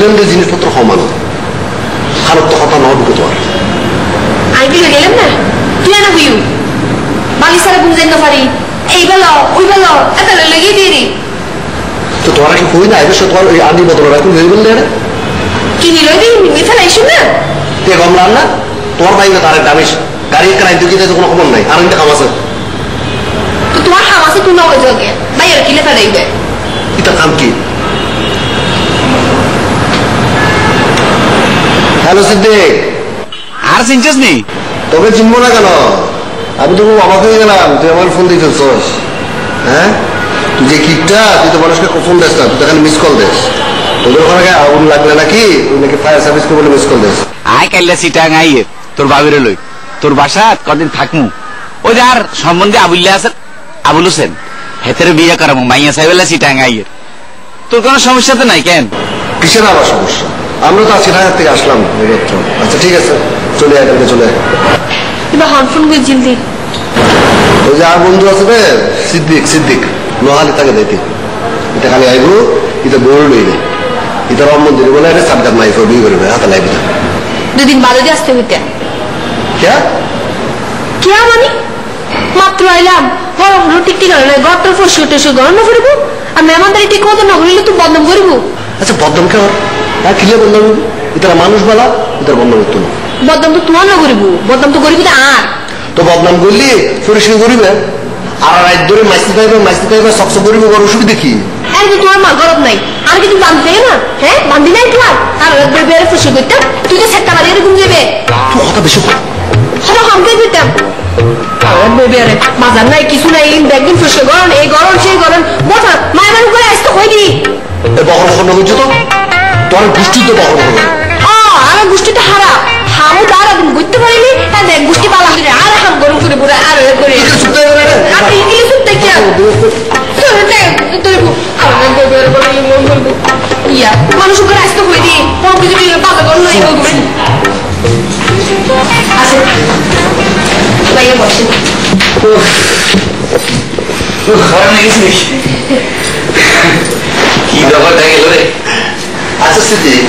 হইলেন জিনিসপত্র সমান খারাপ তো কথা না ঢুকে তোমার আমি বিলে গেলাম না তুই না হইউ বালি সারা বুঝাই না পারি এই বেলো ওই বেলো এত লেগে দিয়ে দি তো তোমার কি কই না এবার তোমার ওই আদি বদল রাখুন হয়ে গেল না কিনি লই দিই মিঠা লাইছো না তে গমলাম না তোমার ভাই না তার দামিস গাড়ি কারাই দুকিতে কোনো খবর নাই আর একটা কাম আছে তো তোমার হাম আছে তুই নগে জগে বাইরে কিলে ফেলাইবে এটা কাম কি হ্যালো সিদ্দিক আর চিনছিস নি তোকে চিনবো না কেন আমি তো খুব অবাক হয়ে গেলাম তুই আমার ফোন দিয়ে ফেলছস হ্যাঁ তুই যে কিটটা তুই তো মানুষকে ফোন দিস না তুই তো খালি মিস কল দিস তোদের ওখানে আগুন লাগলে নাকি তুই নাকি ফায়ার সার্ভিসকে বলে মিস কল দিস আয় কাইলে সিটাং আইয়ে তোর বাবিরে লই তোর বাসা কদিন থাকমু ওই যে আর সম্বন্ধে আবুল্লা আছে আবুল হোসেন হেতের বিয়ে করামু মাইয়া সাহেবেলা সিটাং আইয়ে তোর কোনো সমস্যা তো নাই কেন কিসের আবার সমস্যা আমরা তো আজকে ঢাকা থেকে আসলাম আচ্ছা ঠিক আছে চলে আয় কালকে চলে আয় এবার হনফোন করে জিলদি ওই যে আর বন্ধু আছে রে সিদ্দিক নোহালি তাকে দেখতে এটা খালি আইবো এটা গোল লইবে এটা রাম মন্দিরে বলে আরে সাবধান মাই ফর বিয়ে করবে হাতে লাইবে না দুদিন বাদে দিয়ে আসতে হইতে কে কে মানে মাত্র আইলাম রুটি টি গেল গটর ফসু টসু গরম না করবো আর মেহমানদারি ঠিক মতো না হইলে তুই বদনাম করবো আচ্ছা বদনাম কে আর কিলে বদনাম এটা মানুষ বলা এটা বদনাম করতো না বদনাম তো তোমার না করবো বদনাম তো করবি আর তো বদনাম করলি পরিষ্কার করিবে আর রাত ধরে মাইসতে পাইবে সকস করিবে বড় অসুবিধা কি আর কি তোমার মা গরব নাই আর কি তুমি বাঁধতে না হ্যাঁ বাঁধি নাই তোমার আর বেড়ে ফসু করতাম তুই তো সেটা বাড়ি এরকম যাবে তুই কথা বেশি হলো হামকে দিতাম বেড়ে বাজার নাই কিছু নাই একদিন ফসু গরম এই গরম সেই গরম বছর মায়ের বাড়ি করে আসতে হয়নি বহর ফোন করছো তো তোর গোষ্ঠী তো বহর হবে আমার গোষ্ঠীটা হারা হামও দাঁড়া দিন বুঝতে পারিনি হ্যাঁ দেখ গোষ্ঠী পালা হয়ে আর হাম গরম করে বুড়া আর করে আপনি ইংলিশ শুনতে কি মানুষ করে আসতে হয়ে দি বাবা গরম নাই আসে বাইরে বসে কি ব্যাপারটা গেল রে আচ্ছা সিদ্দিক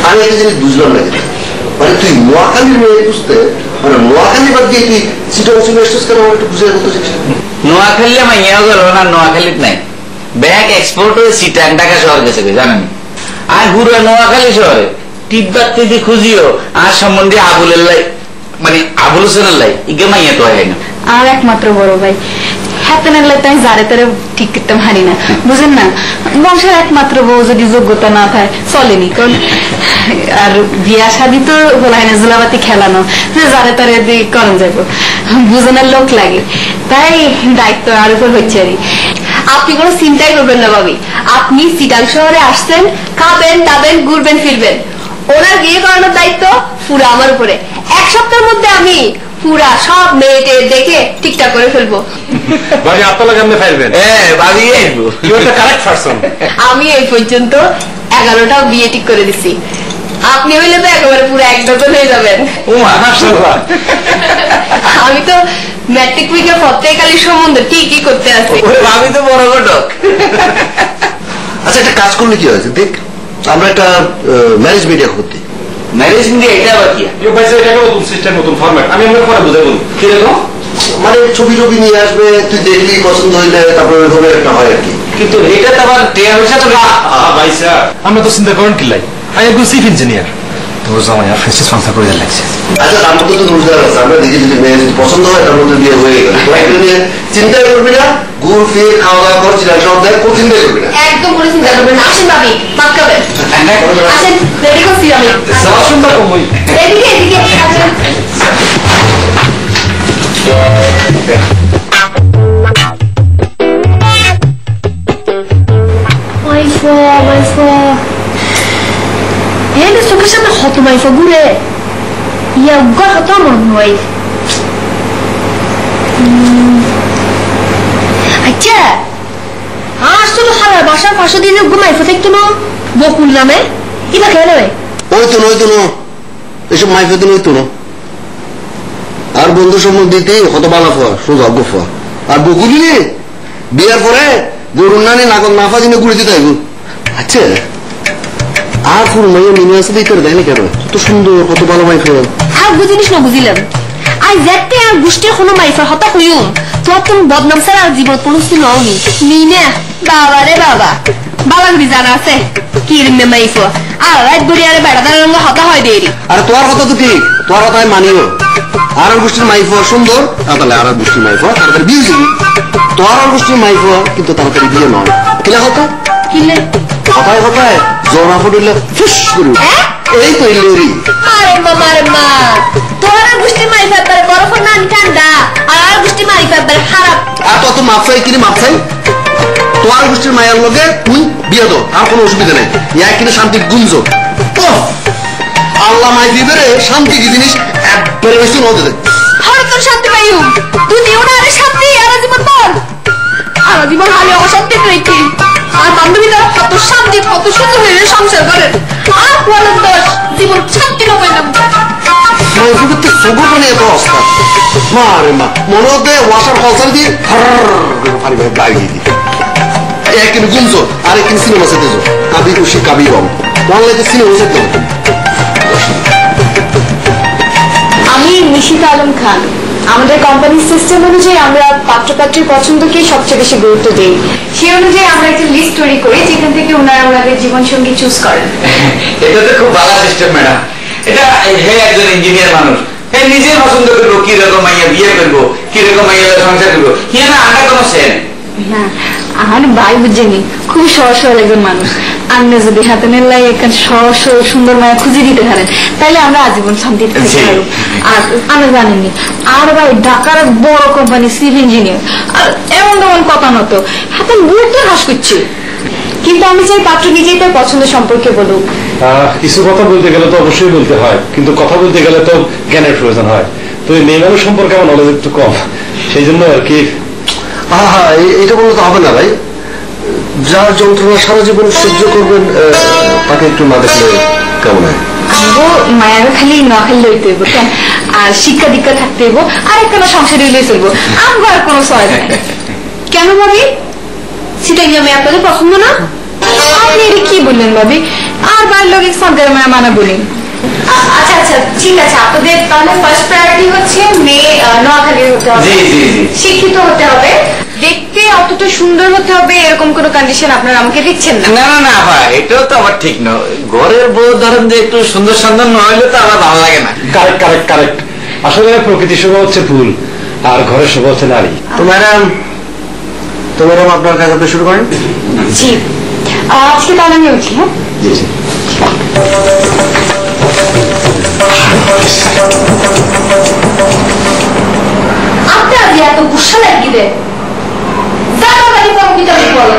আমি একটা জিনিস বুঝলাম না মানে তুই নোয়াখালীর মেয়ে বুঝতে মানে নোয়াখালী বাদ দিয়ে তুই চিটা চলে এসছিস কেন আমার একটু বুঝে বলতে চাইছিস নোয়াখালী আমার ইয়া গেল না নোয়াখালীত নাই ব্যাগ এক্সপোর্ট হয়ে সিটাং ঢাকা শহর গেছে জানেন আর ঘুরে নোয়াখালী শহরে টিপবাদ থেকে খুঁজিও আর সম্বন্ধে আবুলের লাই মানে আবুল হোসেনের লাই ইগে মাইয়া তো হয় না আর একমাত্র বড় ভাই হাতেনের লাই তাই যারে তারে ঠিক করতে পারি না বুঝেন না বংশের একমাত্র বউ যদি যোগ্যতা না থাকে চলেনি কারণ আর বিয়া শাদী তো বলা হয় না জোলাবাতি খেলানো যারে তারে করণ যাবো বুঝানোর লোক লাগে তাই দায়িত্ব আর উপর হচ্ছে আর আপনি কোনো চিন্তাই করবেন না ভাবি আপনি সিটাং শহরে আসছেন খাবেন দাবেন ঘুরবেন ফিরবেন ওনার বিয়ে করানোর দায়িত্ব পুরো আমার উপরে এক সপ্তাহের মধ্যে আমি পুরা সব মেয়েটে দেখে ঠিকঠাক করে ফেলবো আমি এই পর্যন্ত 11টা বিয়ে ঠিক করে দিচ্ছি আপনি হইলে তো একেবারে পুরো এক ডজন হয়ে যাবেন আমি তো ম্যাট্রিক পরীক্ষা প্রত্যেককালীন সম্বন্ধে ঠিকই করতে আছি আমি তো বড় ঘটক আচ্ছা একটা কাজ করলে কি হয়েছে দেখ আমরা একটা ম্যারেজ মিডিয়া করতে ম্যারেজ মিডিয়া এটা আবার কি নতুন সিস্টেম নতুন ফরম্যাট আমি আপনাকে পরে বুঝাই বলুন কিরকম মানে ছবি টবি নিয়ে আসবে তুই দেখলি পছন্দ হইলে তারপরে ওইভাবে একটা হয় আর কি কিন্তু এটা তো আবার টেয়া পয়সা তো ভাই স্যার আমরা তো চিন্তা করেন কি লাই আই একজন চিফ ইঞ্জিনিয়ার তোর জামাই আর ফেসে সংসার করে লাগছে আচ্ছা তার মধ্যে তো রোজগার আছে আমরা দেখি যদি মেয়ে যদি পছন্দ হয় তার মধ্যে বিয়ে হয়ে গেল এটা নিয়ে চিন্তাই করবি না ঘুর ফির খাওয়া দাওয়া করছিলাম সব দেখ কোনো চিন্তাই করবি না একদম কোনো চিন্তা করবেন না আসেন ভাবি ভাত খাবেন আসেন রেডি করছি আমি সুন্দর কমই এদিকে এদিকে আসেন মাইফা এনে চোখের সামনে হত মাইফা ঘুরে ইয়া উগ্র হত আমার নয় আচ্ছা আসলে হারা বাসার পাশে দিয়ে উগ্র মাইফা দেখতো না বকুল নামে কিবা খেয়ে নেবে ওই তো এসব মাইফা দিন ওই তো আর বন্ধু সম্বন্ধ দিতে হত বালা ফোয়া সোজা গোফা আর বকুলি বিয়ার পরে গরুর নানি নাগর নাফা দিনে ঘুরে দিতে আচ্ছা আর কোন মাইয়া মিনে আছে দেখে দেখলে কেন? কত সুন্দর, কত ভালো মাইফা। আর বুঝিনিস না বুঝিলাম আই যেতে আর গোষ্ঠীর কোনো মাইফা হতা হইম তোর তুমি বদনাম ছাড়া আর জীবন পড়ছি নওনি মিনে বাবা রে বাবা বালাগুড়ি জানা আছে কি রিমে মাইফা আর রাত গড়ি আরে বেড়াদার রঙ হতা হয় দেরি। আরে তোর কথা তো ঠিক, তোর কথা আমি মানিও। আর গোষ্ঠীর মাইফা সুন্দর, তাহলে আর গোষ্ঠীর মাইফা তাড়াতাড়ি বিয়ে দিবি। তোর আর গোষ্ঠীর মাইফা কিন্তু তাড়াতাড়ি বিয়ে নয়। কিলা কথা কিলে কথায় কথায় জোড়া ফুটিলে ফুস করি এই তো ইলেরি। আরে মামা রে মা তোর আর গোষ্ঠীর মাইফা তার বরফ না ঠান্ডা আর গোষ্ঠীর মাইফা তার খারাপ। আর তত মাপসাই কিনে মাপসাই তোর গোষ্ঠীর মায়ের লগে তুই বিয়ে দো, আর কোনো অসুবিধা নেই। ইয়া কিনে শান্তি গুঞ্জ আল্লাহ মাই দিবে রে। শান্তি কি জিনিস একবারে বেশি নদে দেয়। হরে তোর শান্তি পাইও তুই দিও না আরে শান্তি আর জীবন পর আর জীবন হালে অশান্তি রইতি আর বান্ধবী তারা কত শান্তি কত সুন্দর হয়ে সংসার করে আর বলেন দোষ জীবন শান্তি না পাইলাম। প্রকৃতি সবুজ মানে এত অবস্থা মারে মা মনে হতে ওয়াশার কলসার দিয়ে ফারি ভাই গাড়ি দিয়ে একদিন গুঞ্জ আর একদিন সিনেমা সেতে যো কাবি খুশি কাবি রং বাংলাতে সিনেমা সেতে। আমি নিশিতা আলম খান। আমাদের কোম্পানির সিস্টেম অনুযায়ী আমরা পাত্রপাত্রীর পছন্দকে সবচেয়ে বেশি গুরুত্ব দিই। সেই অনুযায়ী আমরা একটা লিস্ট তৈরি করি যেখান থেকে ওনারা ওনাদের জীবনসঙ্গী চুজ করেন। এটা তো খুব ভালো সিস্টেম ম্যাডাম। এটা হে একজন ইঞ্জিনিয়ার মানুষ, হে নিজে পছন্দ করবো কিরকম মাইয়া বিয়ে করবো, কিরকম মাইয়া সংসার করবো, কি না আগে কোনো সেন না আমার ভাই বুঝেনি খুবই সহজ সরল একজন মানুষ। আপনি যদি হাতে নেলাই একখান সহজ সরল সুন্দর মায়া খুঁজে দিতে পারেন তাহলে আমরা আজীবন শান্তিতে থাকতে পারবো। আর আমরা জানেননি আর ভাই ঢাকার বড় কোম্পানি সিভিল ইঞ্জিনিয়ার আর এমন তেমন কথা মতো হাতে বুঝতে হাস করছে। কিন্তু আমি চাই পাত্র নিজেই তার পছন্দ সম্পর্কে বলুক। কিছু কথা বলতে গেলে তো অবশ্যই বলতে হয়, কিন্তু কথা বলতে গেলে তো জ্ঞানের প্রয়োজন হয়। তো এই মেয়ে মানুষ সম্পর্কে আমার নলেজ একটু কম, সেই জন্য আর কি। হ্যাঁ এটা বললে তো হবে না ভাই। যার যন্ত্রণা সারা জীবন সহ্য করবেন তাকে একটু না দেখলে কেমন হয়? আমগো মায়ের খালি নোয়াখালী লইতে হইব কেন, আর শিক্ষা দীক্ষা থাকতে হইব, আর একটা সংসারে লই চলবো। আমগো আর কোনো সহায় নাই। কেন ভাবি সেটাই আমি আপনাদের পছন্দ না? আপনি এটা কি বললেন ভাবি? আর বাড়ির লোক সরকার মায়া মানা বলি। আচ্ছা আচ্ছা ঠিক আছে আপনাদের তাহলে ফার্স্ট প্রায়োরিটি হচ্ছে মেয়ে নোয়াখালীর হতে হবে, শিক্ষিত হতে হবে, দেখতে অতটা সুন্দর হতে হবে এরকম কোনো কন্ডিশন আপনারা আমাকে দিচ্ছেন না? না না না ভাই এটাও তো আবার ঠিক নয়। ঘরের বউ ধরেন যে একটু সুন্দর সুন্দর নইলে তো আমার ভালো লাগে না। Correct correct correct. আসলে প্রকৃতির শোভা হচ্ছে ফুল আর ঘরের শোভা হচ্ছে নারী। তো ম্যাডাম আপনার কাজ আপনি শুরু করেন। জি আজকে তাহলে আমি উঠি। হ্যাঁ জি জি আপনার যে এত গুসা লাগিবে জানো বাড়ি কম্পিউটার বলে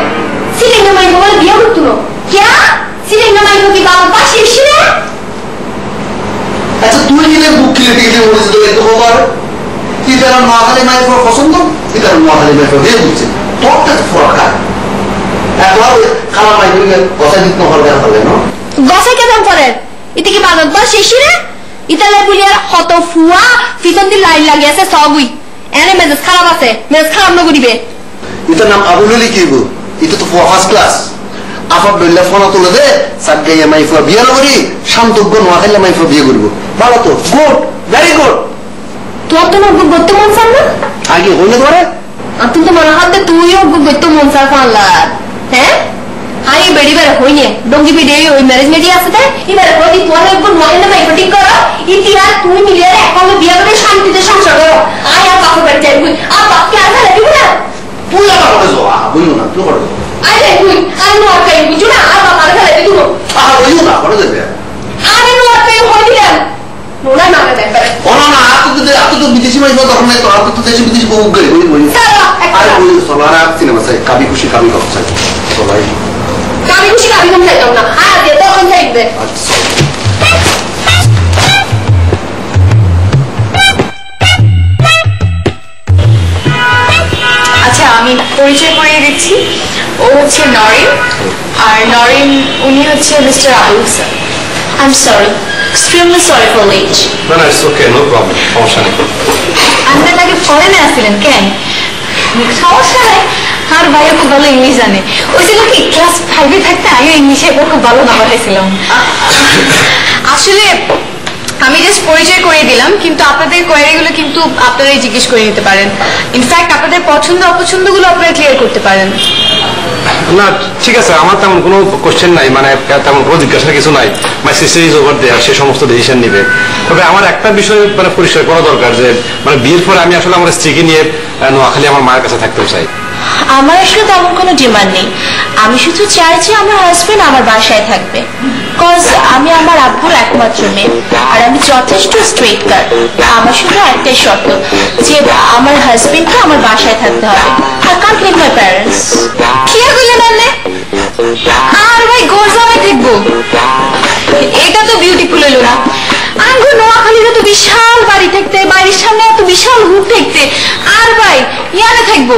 সিলিন্ডার মাইক বলে বিয়ে করতো না क्या সিলিন্ডার মাইক কি বাবা পাশে এসে? আচ্ছা তুই গেলে বুক কিলে টিকে বলেছিস তো এত খবর তুই তারা নোয়াখালী মায়ের পর পছন্দ তুই তারা নোয়াখালী মায়ের পর বিয়ে করছিস তোরটা ফরকার একবার খালা মাইক কথা দিতে হল না গসা কেমন করেন ইতি কি বাবা পাশে এসে রে ইতালে বুলিয়ার হত ফুয়া পিছন দিয়ে লাইন লাগিয়ে আছে সবই এনে মেজাজ খারাপ আছে মেজাজ খারাপ না করিবে। এটার নাম আবুললি কি গো? এটা তো ফার্স্ট ক্লাস। আফার দইলা ফোনা তুলে দে সাগাইয়া মাইফা বিয়ে করি শান্তজ্ঞ নোয়াখালী মাইফা বিয়ে করব। ভালো তো, গুড, ভেরি গুড। তোর তো না গত্ত মন চান না আগে হইলে ধরে আর তুই তো মনে হাতে তুইও গত্ত মন চান ফানলার হ্যাঁ আই বেড়ি বেড়ে হইনে ডঙ্গি বেড়ে ওই ম্যারেজ মেডি আছে তাই এবারে প্রতি তোর একবার নোয়াখালী মাইফা ঠিক করো ইতিহাস তুই মিলিয়ে একসঙ্গে বিয়ে করে শান্তিতে সংসার করো। আই আর বাপের বাড়ি যাই আর বাপকে আর ফেলে দিব না তুই আমার করে যাও বইও না তুই করে আরে তুই আর নোয়াখালী বুঝু না আর বাবার ফেলে দিব বইও না করে দেবে আরে নোয়াখালী হই দিলাম নোনা নামে ব্যাপারে না আপনি তো বিদেশি মাইফা তখন নাই তো আপনি তো দেশি বিদেশি বউ গই বই আরে বই সবার আর সিনেমা চাই কাবি খুশি কাবি কম চাই সবাই কাবি খুশি কাবি কম চাইতাম না আর দে তখন চাইবে। আচ্ছা আচ্ছা আমি পরিচয় করিয়ে দিচ্ছি। ও হচ্ছে নরিন আর নরিন উনি হচ্ছে mister Abul sir. I'm sorry, extremely sorry for late. না না ইটস ওকে, নো প্রবলেম, সমস্যা নেই। আপনার আগে ফরেনে আসছিলেন কেন? সমস্যা নাই আর ভাইও খুব ভালো ইংলিশ জানে। ওই ছিল কি ক্লাস 5-এ থাকতে আমিও ইংলিশে একবার খুব ভালো নাম্বার পাইছিলাম। আসলে আমি জাস্ট পরিচয় করিয়ে দিলাম, কিন্তু আপনাদের কোয়েরিগুলো কিন্তু আপনারাই জিজ্ঞেস করে নিতে পারেন। ইনফ্যাক্ট আপনাদের পছন্দ অপছন্দগুলো আপনারা ক্লিয়ার করতে পারেন। না ঠিক আছে, আমার তেমন কোনো কোশ্চেন নাই, মানে তেমন কোনো জিজ্ঞাসার কিছু নাই। My sister is over there, সে সমস্ত ডিসিশন নিবে। তবে আমার একটা বিষয় মানে পরিষ্কার করা দরকার যে মানে বিয়ের পরে আমি আসলে আমার স্ত্রীকে নিয়ে নোয়াখালী আমার মায়ের কাছে থাকতে চাই। আমার আসলে তেমন কোনো ডিমান্ড নেই, আমি শুধু চাই যে আমার হাজবেন্ড আমার বাসায় থাকবে। কজ আমি আমার আব্বুর একমাত্র মেয়ে, আর আমি যথেষ্ট স্ট্রেট কাট। আমার শুধু একটাই শর্ত যে আমার হাজবেন্ডকে আমার বাসায় থাকতে হবে। I can't live my parents. কি বললেন আপনি? আর ভাই গোরজামাই দেখবো, এটা তো বিউটিফুল হলো না। আঙ্গুর নোয়াখালীতে তো বিশাল বাড়ি থাকতে, বাড়ির সামনে এত বিশাল হুট থাকতে, আর ভাই ইয়ানে থাকবো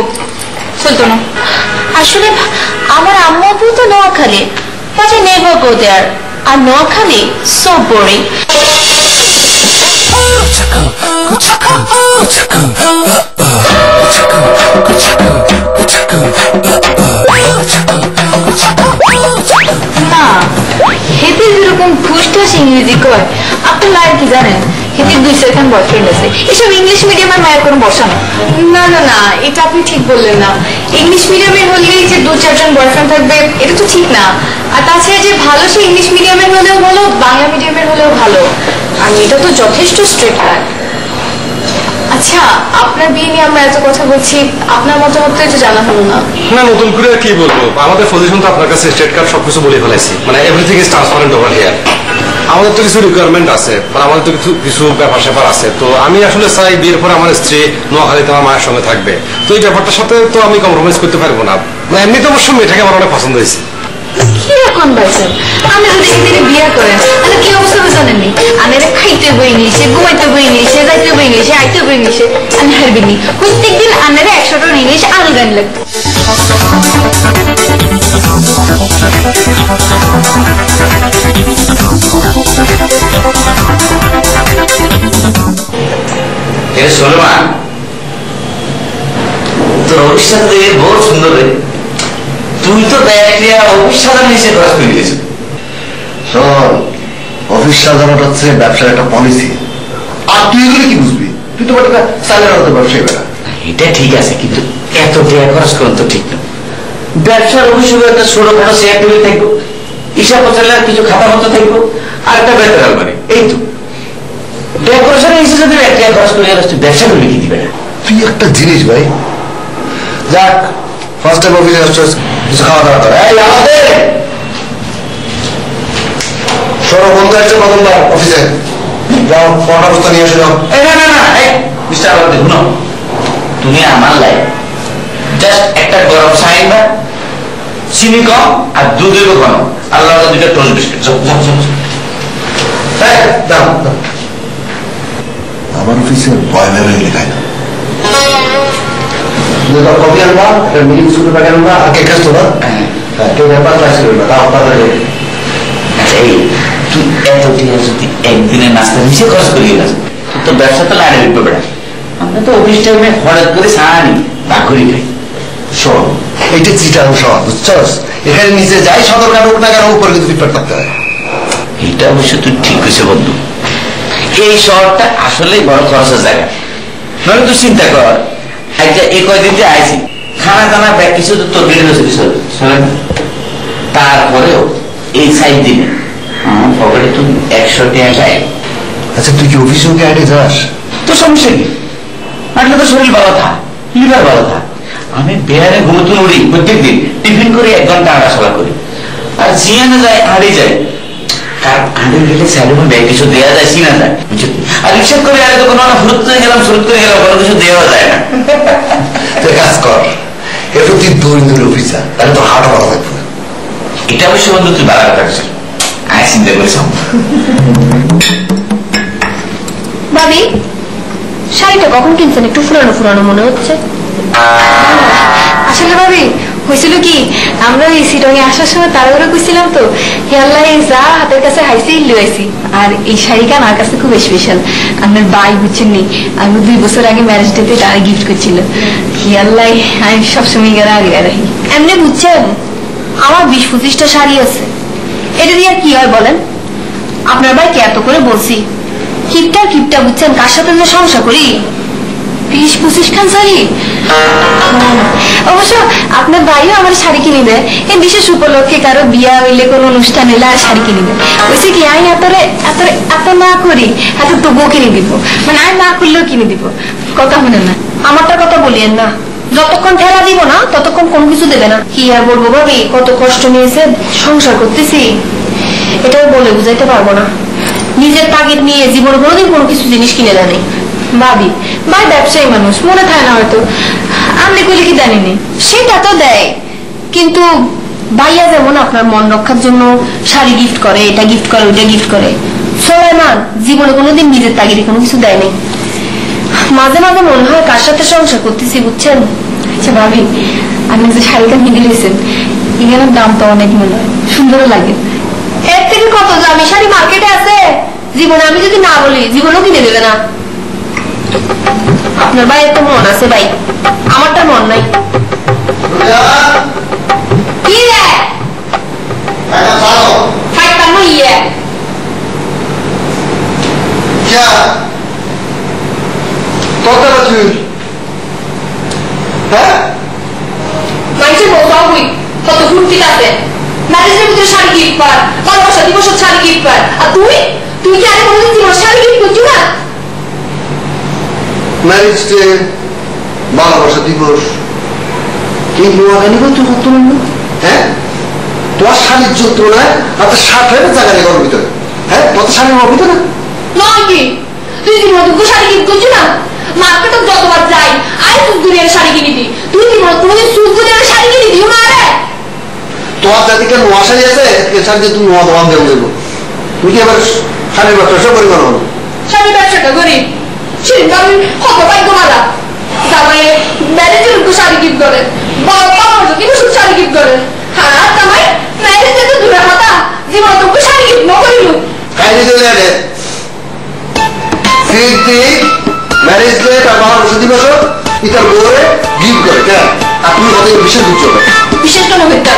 চলতো না। আসলে আমার আম্মু আব্বু তো Noakhali, but I never go there. আর নোয়াখালী সো বোরিং। না, হেতে যেরকম ঘুষটাস ইংরেজি কয়, আপনার লাইন কি জানেন? হেতির 2-4 বয়ফ্রেন্ড আছে। এসব ইংলিশ মিডিয়ামের মায়ের কোনো বসা না। না না না, এটা আপনি ঠিক বললেন না। ইংলিশ মিডিয়ামের হলেই যে 2-4 জন বয়ফ্রেন্ড থাকবে এটা তো ঠিক না। আর তাছাড়া যে ভালো সে ইংলিশ মিডিয়ামের হলেও ভালো, বাংলা মিডিয়ামের হলেও ভালো। আর এটা তো যথেষ্ট স্ট্রিক্ট হয়। আচ্ছা, আপনার বিয়ে নিয়ে আমরা এত কথা বলছি, আপনার মতামত তো জানা হলো না। না নতুন করে আর কি বলবো, আমাদের পজিশন তো আপনার কাছে স্টেট কার্ড সবকিছু বলে ফেলেছি, মানে everything is transparent over here. আমাদের তো কিছু রিকোয়ারমেন্ট আছে, মানে আমাদের তো কিছু ব্যাপার স্যাপার আছে। তো আমি আসলে চাই বিয়ের পরে আমার স্ত্রী নোয়াখালীতে আমার মায়ের সঙ্গে থাকবে। তো এই ব্যাপারটার সাথে তো আমি কম্প্রোমাইজ করতে পারবো না। মানে এমনিতে অবশ্য মেয়েটাকে আমার অনেক পছন্দ হয়েছে। কি এখন পাইছেন? আমি যদি সেদিনে বিয়ে করেন তাহলে কি অবস্থা হবে জানেননি? আনেরা খাইতে বই নিয়েছে, ঘুমাইতে বই নিয়েছে, যাইতে বই নিয়েছে, আইতে বই নিয়েছে, আমি হারবিনি। প্রত্যেকদিন আনেরা 100 জন ইংলিশ আলগান লাগতো। সোলেমান, তোর অভিশাপ দেখে বহু সুন্দর রে। তুই তো ব্যাকটেরিয়া অভিশাপের নিচে খরচ করে দিয়েছিস। শোন, অফিস সাজানোটা হচ্ছে ব্যবসার একটা পলিসি। আর তুই এগুলো কি বুঝবি? তুই তো একটা সাইলের মতো ব্যবসায়ী বেড়া। এটা ঠিক আছে, কিন্তু এত টাকা খরচ করেন তো ঠিক না। ব্যবসার অভিযোগে একটা ছোটখাটো শেয়ার টেবিল থাকবো, হিসাব পচালার কিছু খাতা মতো থাকবো, আর একটা বেতন আলমারি, এই তো। ডেকোরেশনের হিসেবে যদি 1 টাকা খরচ করে তুই ব্যবসা করবি কি দিবে না? তুই একটা জিনিস ভাই, যাক ফার্স্ট টাইম অফিসে আসছিস, কিছু খাওয়া দাওয়া করে। এই আমাদের সরো বন্ধু আসছে প্রথমবার অফিসে, যাও পড়া বস্তা নিয়ে এসে যাও। এই না না না, এই মিস্টার আলাদা দেখুন, তুমি আমার লাইফ জাস্ট একটা গরম সাইন বা চিনি কম আর দুধের ঘন, আল্লাহ 2টা টোস্ট বিস্কিট। দাও দাও। আমার অফিসে বয়লার লেখায় না। কপি আনবা, একটা মিলি বিস্কুটের প্যাকেট আনবা, আর কেক আসতো না। হ্যাঁ, কেউ ব্যাপার ক্লাস করবে না, তাও তাড়াতাড়ি। আচ্ছা, এই তুই এত টাকা যদি একদিনের নাস্তা নিচে খরচ করিয়ে গেছ, তুই তো ব্যবসা তো লাইনে বিকবে বেড়া। আমরা তো অফিস টাইমে হঠাৎ করে সারানি ভাগ করি খাই। শোন, এইটা চিটাং শহর, বুঝছস? এখানে নিচে যাই সদর কারো না কারো উপরে কিন্তু ফিটপাট থাকতে হয়। এটা অবশ্য তুই ঠিক হয়েছে বন্ধু, এই শহরটা আসলে বড় খরচের জায়গা। নয় তুই চিন্তা কর, একটা এই কয়দিন যে আইসি খানা টানা ব্যাগ কিছু তো তোর বেড়ে হয়েছে কিছু চলে না। তারপরেও এই 7 দিনে আমার পকেটে তুমি 100 টাকা চাই। আচ্ছা, তুই কি অফিসে ওকে আইডে যাস? তো সমস্যা কি? আসলে তো শরীর ভালো থাক, লিভার ভালো থাক। আমি বেহারে ঘুমোতে উড়ি প্রত্যেকদিন, টিফিন করে 1 ঘন্টা হাঁটাচলা করি, আর জিয়ানে যায় হাঁড়ি যায়। কারণ হাঁড়ি গেলে স্যালুনে ব্যাগ কিছু দেওয়া যায়, চিনা যায়, আর রিক্সা করে আগে তো কোনো ফুরুত করে গেলাম কোনো কিছু দেওয়া যায় না। তুই কাজ কর, একটু তুই দৌড়ি অফিসার, তাহলে তো হাট ভালো থাকবে। এটা অবশ্য বন্ধু তুই বাড়া কথা করছিস, আয় চিন্তা করিস। ভাবি, শাড়িটা কখন কিনছেন? একটু ফুরানো ফুরানো মনে হচ্ছে। আসলে ভাবি, হয়েছিল কি আমরা এই সিটঙে আসার সময় তাড়াহুড়ো করছিলাম তো হেয়াল্লাই যা হাতের কাছে হাইসি লুয়েছি আর এই শাড়িটা আমার কাছে খুব স্পেশাল আপনার বাই বুঝছেন নি আমি 2 বছর আগে ম্যারেজ ডেতে তারা গিফট করছিল হেয়াল্লাই আমি সবসময় গেলে আগে রাখি এমনি বুঝছেন আমার 20-25টা শাড়ি আছে এটা দিয়ে কি হয় বলেন আপনার ভাইকে এত করে বলছি কিপটা বুঝছেন কার সাথে যে সংসার করি 20-25 খান শাড়ি অবশ্য আপনার ভাইও আমার শাড়ি কিনে দেয় এই বিশেষ উপলক্ষে কারো বিয়া হইলে কোনো অনুষ্ঠান এলে আর শাড়ি কিনে দেয় বলছে কি আমি এত না করি এত তবুও কিনে দিব মানে আমি না করলেও কিনে দিব কথা মনে না আমারটা কথা বলিয়েন না যতক্ষণ ঠেলা দিব না ততক্ষণ কোনো কিছু দেবে না কি আর বলবো ভাবি কত কষ্ট নিয়েছে সংসার করতেছি এটাও বলে বুঝাইতে পারবো না নিজের তাগিদ নিয়ে জীবনে কোনোদিন কোনো কিছু জিনিস কিনে দেয় নাই ভাবি ভাই ব্যবসায়ী মানুষ মনে থাকে না হয়তো আমি কইলে কি জানিনি সেটা তো দেয় কিন্তু ভাইয়া যেমন আপনার মন রক্ষার জন্য শাড়ি গিফট করে এটা গিফট করে ওইটা গিফট করে সোলেমান জীবনে কোনোদিন নিজের তাগিদে কোনো কিছু দেয় নাই মাঝে মাঝে মনে হয় কার সাথে সংসার করতেছি বুঝছেন আচ্ছা ভাবি আপনি যে শাড়িটা কিনে দিয়েছেন এখানের দাম তো অনেক মনে হয় সুন্দরও লাগে এর থেকে কত দামি শাড়ি মার্কেটে আছে জীবনে আমি যদি না বলি জীবনেও কিনে দেবে না আপনার ভাই একটা মন আছে ভাই আমারটা মন নাই কি রে ফাইটার মই ইয়ে क्या তোতা বাচু হ্যাঁ মাইসে বলতাও কই কত ফুর্তি আছে ম্যারেজের ভিতরে শাড়ি গিফট পার ভালোবাসা দিবসের শাড়ি গিফট পার আর তুই কি আরে কোনোদিন জীবন শাড়ি গিফট করছো না ম্যারেজ ডে ভালোবাসা দিবস কি নোয়াখালী করছো কত হ্যাঁ তোমার শাড়ির যন্ত্রণায় আপনার 60 জায়গায় ঘরের ভিতরে হ্যাঁ কত শাড়ির ঘরের ভিতরে নয় কি তুই জীবন দুঃখ শাড়ি গিফট করছো না মার্কেটে যতবার যাই আই সুন্দরিয়ার শাড়ি কিনে দি তুই জীবন তুমি সুন্দরিয়ার শাড়ি কিনে দিও না রে তোমার জাতিকে নোয়া শাড়ি আছে এ শাড়ি দিয়ে তুমি নোয়া দোকান দেবো দেবো তুমি কি এবার শাড়ির ব্যবসা পরিমাণ হলো শাড়ি ব্যবসাটা করি সেটা আমি কত পাই গোমালা জামাই ম্যারেজের উপর শাড়ি গিফট করে বাবা কিন্তু শুধু শাড়ি গিফট করে হ্যাঁ জামাই ম্যারেজে তো দূরে কথা জীবন দুঃখ শাড়ি গিফট ন করিল কাহিনী চলে যাবে ফিরতি ম্যারেজ ডে আর ভালোবাসা দিবস ইতার বউরে গিফট করে কেন আপনি কত বিশেষ বুঝছো বিশেষ কোনো হইতা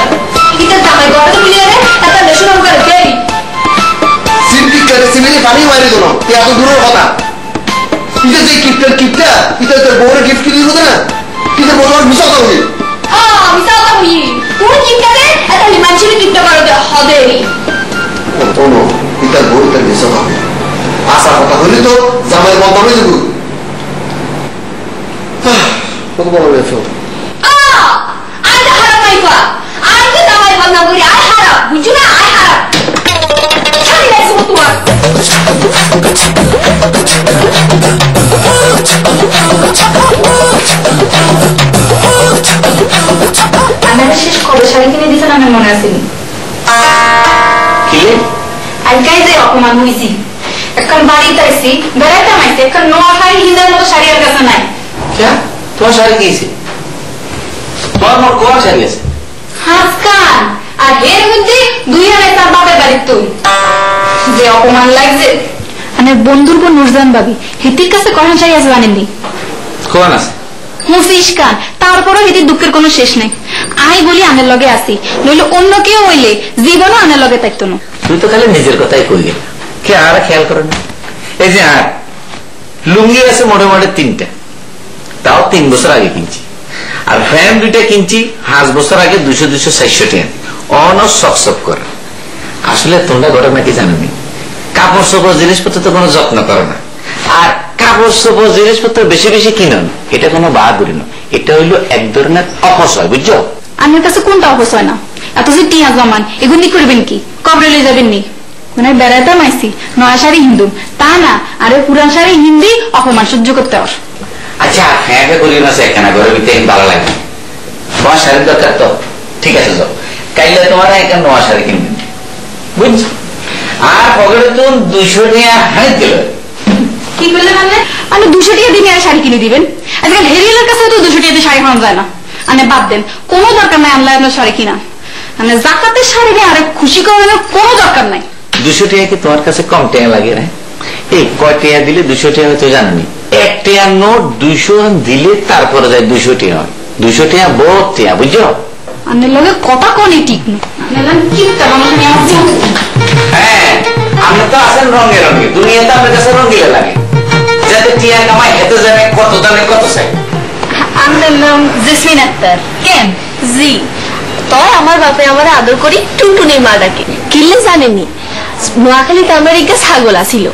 এটা জামাই ঘরে তো মিলিয়ে রে একটা ন্যাশনাল করে দেই সিম্পলি করে সিমিলি পানি মারি দোনো তে এত দূরের কথা ইতে যে কিপটা ইতে তোর বউরে গিফট কিনে দিও না কিন্তু বউর মিশা দাও নি আমি তাও তো বলি তুই কিপটা দে একটা লিমানচিনি কিপটা করে দে হদেরি কোনো ইতার বউ ইতার মিশা দাও আশা কথা হলে তো জামাই বন্ধ হয়ে যাবো কত বড় হয়েছো আই তো হারাম মাইফা আই তো জামাই বদনাম করি আই হারাম বুঝছো না আই হারাম শাড়ি লাইছো তোমার আমার শেষ কবে শাড়ি কিনে দিয়েছেন আমার মনে আসেনি কি আজকাই যে অপমান হয়েছি এখন বাড়িতে আসছি বেড়াইতে মাইছি এখন নোয়াখালী হিন্দের মতো শাড়ি আর কাছে নাই क्या তোমার শাড়ি কিছে তোমার মোর কোন শাড়ি আছে হাসকান আর এর মধ্যে 2 হাজার তার বাপের বাড়ির তুই যে অপমান লাগছে মানে বন্ধুর বোন নুরজান ভাবি হিতির কাছে কখন শাড়ি আছে জানেননি কোন আছে মুসিস খান তারপরও হিতির দুঃখের কোনো শেষ নেই আই বলি আনের লগে আসি নইলে অন্য কেউ হইলে জীবনও আনের লগে থাকতো না তুই তো খালি নিজের কথাই কই গেল কে আর খেয়াল করে না এই যে আর লুঙ্গি আছে মোটামুটি 3টা তাও 3 বছর আগে কিনছি আর ফ্যান 2টা কিনছি 5 বছর আগে 200-400 টাকা অন সক করে আসলে তোমরা ঘরে নাকি জানো নি কাপড় চোপড় জিনিসপত্র তো কোনো যত্ন করো না আর কাপড় চোপড় জিনিসপত্র বেশি বেশি কিনুন এটা কোনো বাহাদুরি না এটা হইলো এক ধরনের অপচয় বুঝছো আমার কাছে কোনটা অপচয় না এত যে টিয়া জমান এগুলি করবেন কি কবরে লয়ে যাবেন নি মানে বেড়াইতে মাইছি নয়া শাড়ি হিন্দু তা না আরে পুরান শাড়ি হিন্দি অপমান সহ্য করতে হয় আচ্ছা হ্যাঁ করি না সে কেনা ঘরের ভিতরে ভালো লাগে তোমার শাড়ির দরকার তো ঠিক আছে যাও কাইলে তোমার একটা নয়া শাড়ি কিনবেন বুঝছো আর পকেটে তো 200 টাকা হাইট দিল কি করলে মানে 200 টাকা দিয়ে আর শাড়ি কিনে দিবেন আজকাল হেরিয়ালের কাছে তো 200 টাকা দিয়ে শাড়ি পাওয়া যায় না মানে বাদ দেন, কোনো দরকার নাই আল্লাহ শাড়ি কিনা, মানে জাকাতের শাড়ি নিয়ে আরে খুশি করানোর কোনো দরকার নাই। 200 টাকা কি তোমার কাছে কম টাকা লাগে না? এই কয় টাকা দিলে 200 টাকা হয়তো জানি, 1 টাকার নোট 200 দিলে তারপরে যায় 200 টাকা হয়। 200 টাকা বহুত টাকা, বুঝছো? আনের লগে কথা কোনি ঠিক না, হ্যাঁ, আমরা তো আছেন রঙে রঙে, দুনিয়াতে আমার কাছে রঙিলে লাগে, যাতে টিয়া কামাই হেতে জানে কত দামে কত চাই। আমার নাম জেসমিন আক্তার। কেন জি তো আমার বাপে আমার আদর করি টুনটুনির মা ডাকে। কিনলে জানেনি নোয়াখালীতে আমার একটা ছাগল আছিল,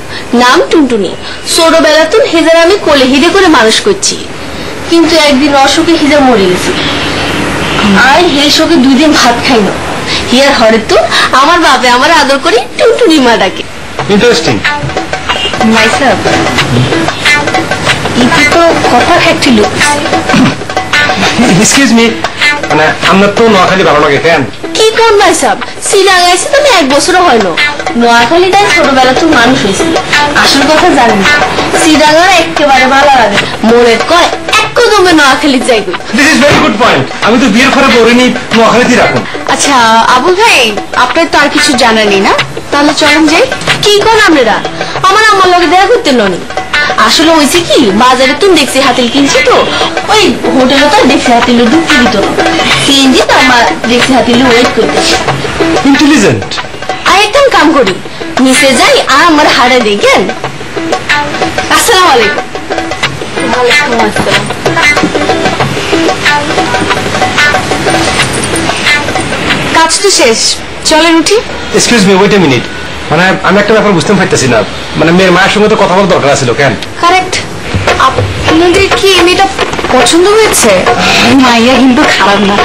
নাম টুনটুনি। ছোটবেলা তো হেজার আমি কোলে হিদে করে মানুষ করছি, কিন্তু একদিন অসুখে হিজার মরে গেছি। আর হে শোকে 2 দিন ভাত খাই না। হিয়ার হরে তো আমার বাপে আমার আদর করি টুনটুনির মা ডাকে। ইন্টারেস্টিং। মাইসাব ইতি তো কথা একটি লোক। এক্সকিউজ মি, মানে আপনার তো নোয়াখালী ভালো লাগে কেন? কি কোন মাইসাব শ্রীরাঙ্গাইছে তো আমি 1 বছরও হয় না। নোয়াখালীটাই ছোটবেলা তো মানুষ হয়েছে, আসল কথা জানি না। শ্রীরাঙ্গার একেবারে ভালো লাগে, মনে কয় এক কদমে নোয়াখালী যাই। This is very good point. আমি তো বিয়ের পরে বলিনি নোয়াখালীতে রাখুন। আচ্ছা আবুল ভাই, আপনার তো আর কিছু জানানি না, তাহলে চলেন যাই। কি কোন আপনারা আমার লগে দেখা করতে ননি। আসলে হয়েছে কি, বাজারে তুমি দেখছি হাতিল কিনছি তো, ওই হোটেলে তো দেখছি হাতিল ঢুকতে দিত না, সিএনজি তো আমার দেখছি হাতিল ওয়েট করতেছে। ইন্টেলিজেন্ট। আর একটা কাম করি, নিচে যাই আর আমার হাড়ে দেখেন। আসসালামু আলাইকুম। ওয়ালাইকুম আসসালাম। কাজ তো শেষ, চলেন উঠি। Excuse me, wait a minute. মানে আমি একটা ব্যাপার বুঝতে পারতেছি না, মানে মেয়ের মায়ের সঙ্গে তো কথা বলার দরকার ছিল কেন? কারেক্ট। আপনাদের কি মেয়েটা পছন্দ হয়েছে? মাইয়া কিন্তু খারাপ না,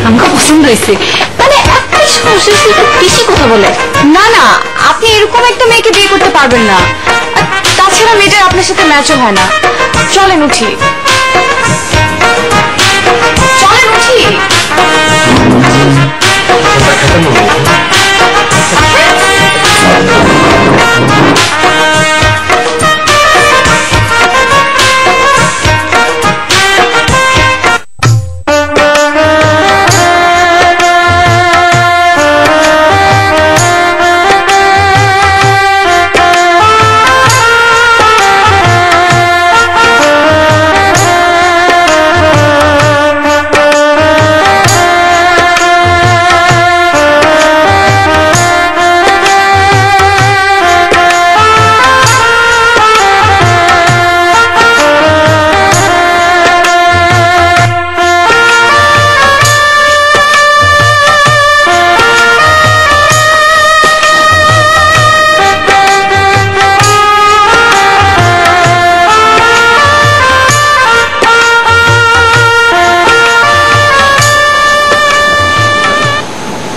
আমাকে পছন্দ হয়েছে। মানে একটাই সমস্যা, সে একটু বেশি কথা বলে। না না, আপনি এরকম একটা মেয়েকে বিয়ে করতে পারবেন না। আর তাছাড়া মেয়েটার আপনার সাথে ম্যাচও হয় না। চলেন উঠি, চলেন উঠি।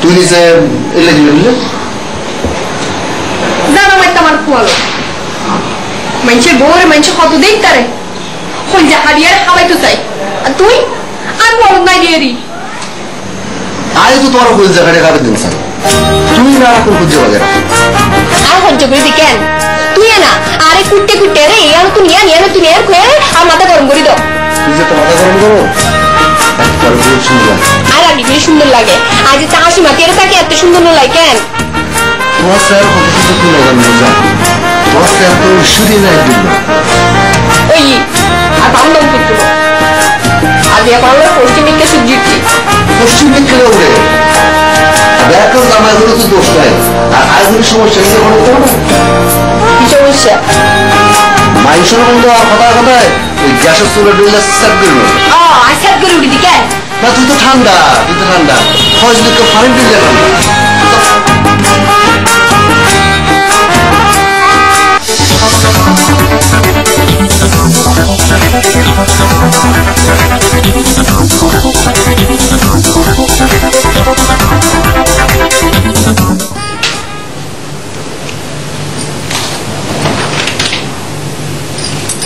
তুই নিচে এলে কি বুঝলে? জানো মাইতে আমার কুয়ালো মানুষের বউরে মানুষের কত দিন তারে হই যা হারিয়ার খাওয়াই তো চাই। আর তুই আর বড় নাই রে, আজ তো তোমার খুঁজে জায়গাটা কাটে দিন স্যার, তুমি না এখন খুঁজে বাজে আর সহ্য করে দি কেন? তুই না আরে কুটতে কুটতে রে আর তুই নিয়ে তুই নিয়ে খুঁয়ে আর মাথা গরম করে দাও। তুই যে মাথা গরম করো একবার খুব সুন্দর। আর আমি বেশ সুন্দর লাগে, আজ যে চাষি মাতিয়ে থাকে এত সুন্দর লাগে কেন? তোমার স্যার কত কিছু তুলে মজা, তোমার স্যার তো শুধু না একদিন না। ওই আর বান্ধব করতে আজ এখন আমরা পশ্চিমিককে সুজিচ্ছি। পশ্চিমিক খেলে উঠে ব্যাকরণ জামাইগুলো তো দোষ নাই, আর আইগুলির সমস্যা কি কোনো কি সমস্যা? মাইসের বন্ধু কথায় কথায় ওই গ্যাসের চুলে ডুলে সেট করলো আসাদ করে উঠি দি কেন? না। তুই তো ঠান্ডা, তুই তো ঠান্ডা হয় যদি কেউ ফারেন দিয়ে যাবে।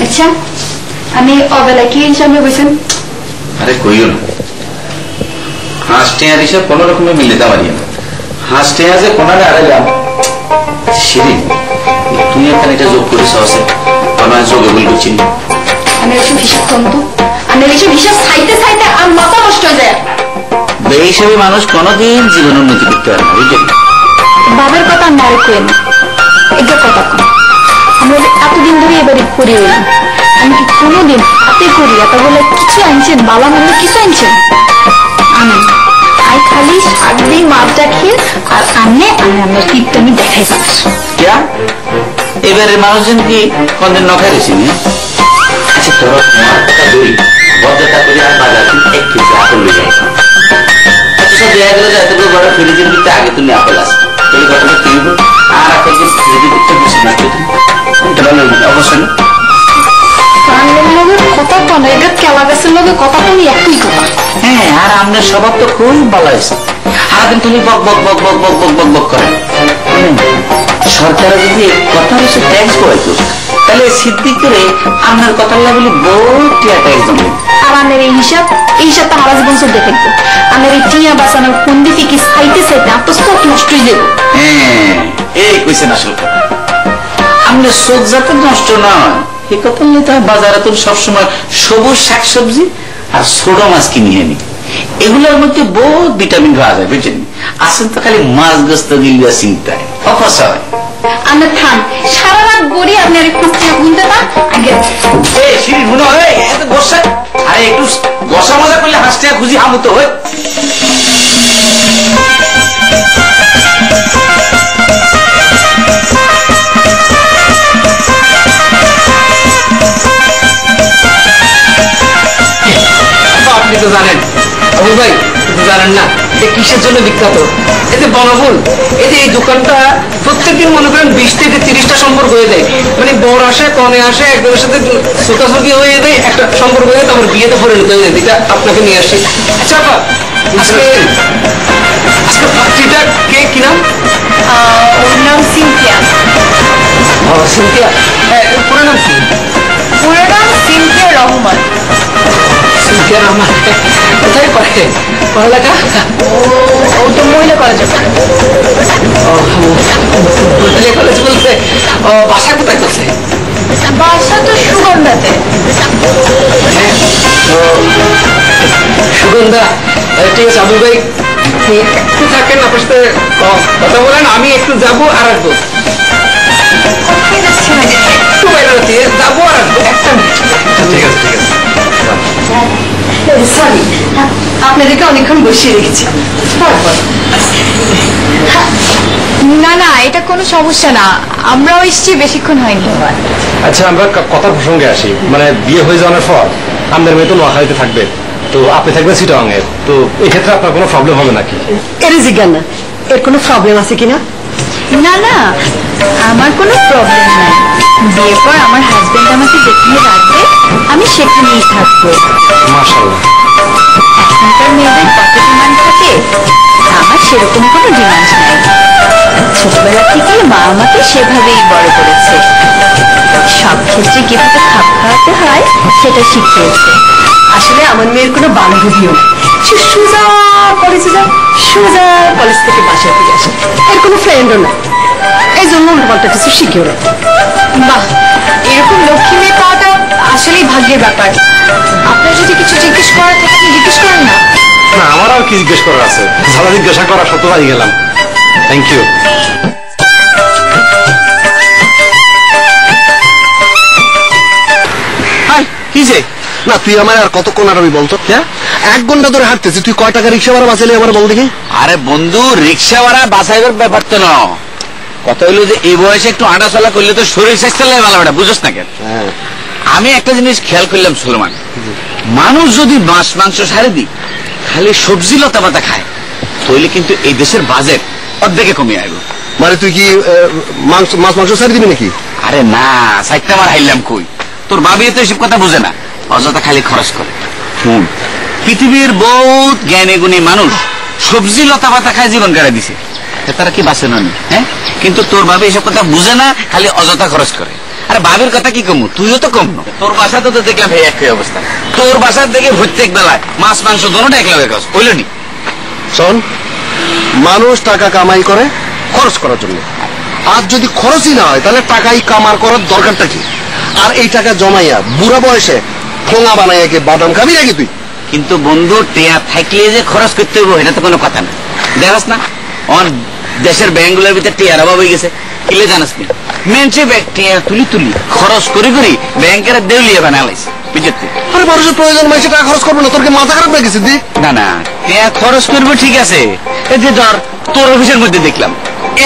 আচ্ছা আমি অবেলা কি হিসাবে বলছেন? আরে কইও না, হাঁস টেয়ার হিসাব কোন রকমে মিলিতে পারি না। হাঁস টেয়ার যে কোনারে আড়াইলাম সিঁড়ি, তুই এখানে এটা যোগ করিস আছে আমার যোগে বলবো চিনি। আমি একটু হিসাব কম তো, আপনার এইসব হিসাব চাইতে চাইতে আর মাথা নষ্ট হয়ে যায়। বেহিসাবি মানুষ কোনোদিন জীবন উন্নতি করতে পারে না, বুঝলেন? বাবার কথা না রেখেন, এটা কথা কম। আমরা যে এতদিন ধরে এবারে করি এলাম, আমি কি কোনোদিন হাতে করি এটা বলে কিছু আনছেন, বালা মনে কিছু আনছেন? আমি আই খালি শাক দিই মাছটা খেয়ে আর আনে আমি আমার টিপটা আমি দেখাই পাচ্ছি। क्या এবারের মানুষজন কি কোনদিন নখা গেছি নি? আচ্ছা তোর দই বজ্রটা করে আর বাজার এক কেজি আপেল লয়ে যাই। আচ্ছা সব দেয়া গেলে যাইতে বড় ফ্রিজের ভিতরে আগে তুমি আপেল আসবে, তাহলে কথাটা কিনবো আর আপেলকে ফ্রিজের ভিতরে বসে না তুমি এটা ভালো অবশ্যই না। প্রাণের লোকের কথা কন, এটা কেলা গাছের লোকের কথা কন, একই কথা। হ্যাঁ, আর আপনার স্বভাব তো খুব ভালো হয়েছে, সারাদিন তুমি বক বক বক বক বক বক বক বক করেন। সরকার যদি কথা হচ্ছে ট্যাক্স করাইতো তাহলে সিদ্ধি করে আপনার কথা বলি বহুত ট্যাক্স জমে। আর আমার এই হিসাবটা হারা জীবন চলতে থাকবো। আমার এই টিয়া বাঁচানোর কোন দিকে কি চাইতে চাইতে আপনার সব নষ্টই দেবো। হ্যাঁ, এই কইছেন আসল কথা। আপনার চোখ যাতে নষ্ট নয় এই কথা নিয়ে তো বাজারে তো সবসময় সবুজ শাকসবজি আর ছোট মাছ কিনে আনি, এগুলোর মধ্যে বহুত ভিটামিন পাওয়া যায়, বুঝছেন? আসেন তো খালি মাছ গোস্ত গিলবা চিন্তায় অপচয়। আমরা থান সারা রাত গড়ি আপনি আর একটু গুনতে পান আগে সিঁড়ি গুলো হয় এত গোসা, আরে একটু গোসা মজা করলে হাসতে খুঁজি হামুতো হয়। আপনি তো জানেন অবু ভাই, জানেন না যে কিসের জন্য বিখ্যাত? এতে বনফুল, এতে এই দোকানটা প্রত্যেকদিন মনে করেন 20 থেকে 30টা সম্পর্ক হয়ে যায়। মানে বর আসে কনে আসে একজনের সাথে ছোটাছুটি হয়ে যায়, একটা সম্পর্ক হয়ে তারপর বিয়েতে পরিণত হয়ে যায়। এটা আপনাকে নিয়ে আসছি। আচ্ছা আপা, আজকে পাত্রীটা কে, কি নাম? ওর নাম সিনথিয়া। সিনথিয়া, পুরো নাম কি? পুরো নাম সিনথিয়া রহমান। সিনথিয়া রহমান কোথায় পড়ে পড়ালেখা? ও তো মহিলা কলেজে পড়ে। কলেজ বলতে বাসা কোথায় করছে? বাসা তো সুগন্ধাতে। সুগন্ধা, ঠিক আছে আবুল ভাই একটু থাকেন, আপনার সাথে কথা বলেন, আমি একটু যাবো আর আসবো। একটু বাইরে যাবো আর আসবো, একটা মিনিট। ঠিক আছে ঠিক আছে। সরি, আপনাদেরকে অনেকক্ষণ বসিয়ে রেখেছি। না না, এটা কোনো সমস্যা না, আমরাও এসছি, বেশিক্ষণ হয়নি। আচ্ছা আমরা কথা প্রসঙ্গে আসি, মানে বিয়ে হয়ে যাওয়ার পর আমাদের মেয়ে তো নোয়াখালীতে থাকবে, তো আপনি থাকবেন চিটাগাংয়ে, তো এই ক্ষেত্রে আপনার কোনো প্রবলেম হবে নাকি? এর জিজ্ঞান না, এর কোনো প্রবলেম আছে কিনা? না না, আমার কোনো প্রবলেম নাই। বিয়ের পর আমার হাজবেন্ড আমাকে যেখানে রাখবে আমি সেখানেই থাকবো। মাশাআল্লাহ। এখনকার মেয়েদের কত ডিমান্ড থাকে, আমার সেরকম কোনো ডিমান্ড নাই। ছোটবেলা থেকে মা আমাকে সেভাবেই বড় করেছে, সব ক্ষেত্রে কিভাবে খাপ খাওয়াতে হয় সেটা শিখিয়েছে। আসলে আমার মেয়ের কোনো বান্ধবীও নেই, সে সোজা কলেজে যায়, সোজা কলেজ থেকে বাসায় ফিরে আসে, এর কোনো ফ্রেন্ডও না। এই জন্য উল্টোপাল্টা কিছু শিখেও না। বাহ, এরকম লক্ষ্মী মেয়ে পাওয়াটা আসলেই ভাগ্যের ব্যাপার। আপনার যদি কিছু জিজ্ঞেস করার থাকে আপনি জিজ্ঞেস করেন না। না আমার আর কি জিজ্ঞেস করার আছে, সারা জিজ্ঞাসা করা সত্য হারিয়ে গেলাম। Thank you. কি যে না তুই আমার আর কতক্ষণ আর আমি বলতো? 1 ঘন্টা ধরে হাঁটতেছি, তুই কয় টাকা রিক্সা ভাড়া বাঁচালি আমার বল দেখি? আরে বন্ধু, রিক্সা ভাড়া বাঁচাইবার ব্যাপার তো না, কথা হইলো যে এই বয়সে একটু আটা চলা করলে তো শরীর স্বাস্থ্য লাগে ভালো, বেটা বুঝছ না কেন? আমি একটা জিনিস খেয়াল করলাম সুলেমান, মানুষ যদি মাছ মাংস সারে দি খালি সবজি লতা পাতা খায় তাহলে কিন্তু এই দেশের বাজেট অর্ধেকে কমে আসবে। মানে তুই কি মাছ মাংস ছাড়ি দিবি নাকি? আরে না, সাইটটা আমার হাইলাম কই, তোর ভাবি তো এসব কথা বুঝে না, অযথা খালি খরচ করে। শুন, পৃথিবীর বহুত জ্ঞানী গুণী মানুষ সবজি লতা পাতা খায় জীবন কাটাই দিছে, তারা কি বাঁচে না? হ্যাঁ, কিন্তু তোর ভাবি এসব কথা বুঝে না, খালি অযথা খরচ করে। আরে ভাবির কথা কি কমু, তুইও তো কম না, তোর বাসাতে তো দেখলাম ভাই একই অবস্থা, তোর বাসার দেখে প্রত্যেক বেলায় মাছ মাংস দোনোটা একলা হয়ে গেছে, হইল নি? শোন, মানুষ টাকা কামাই করে খরচ করার জন্য, আর যদি খরচই না হয় তাহলে টাকাই কামার করার দরকারটা কি? আর এই টাকা জমাইয়া বুড়া বয়সে ঠোঙা বানাই একে বাদাম খাবি নাকি তুই? কিন্তু বন্ধু টেয়া থাকলে যে খরচ করতে হইব এটা তো কোনো কথা না। দেখস না আমার দেশের ব্যাংকগুলোর ভিতরে টেয়ার অভাব হয়ে গেছে, কিলে জানাস নি? মেনছে টেয়া তুলি তুলি খরচ করে করি ব্যাংকের দেউলিয়া বানালাইছে, বুঝলি? আরে মানুষের প্রয়োজন মানুষের টাকা খরচ করবে না, তোর কি মাথা খারাপ হয়ে গেছে? না না টেয়া খরচ করবো ঠিক আছে, এই যে ধর তোর অফিসের মধ্যে দেখলাম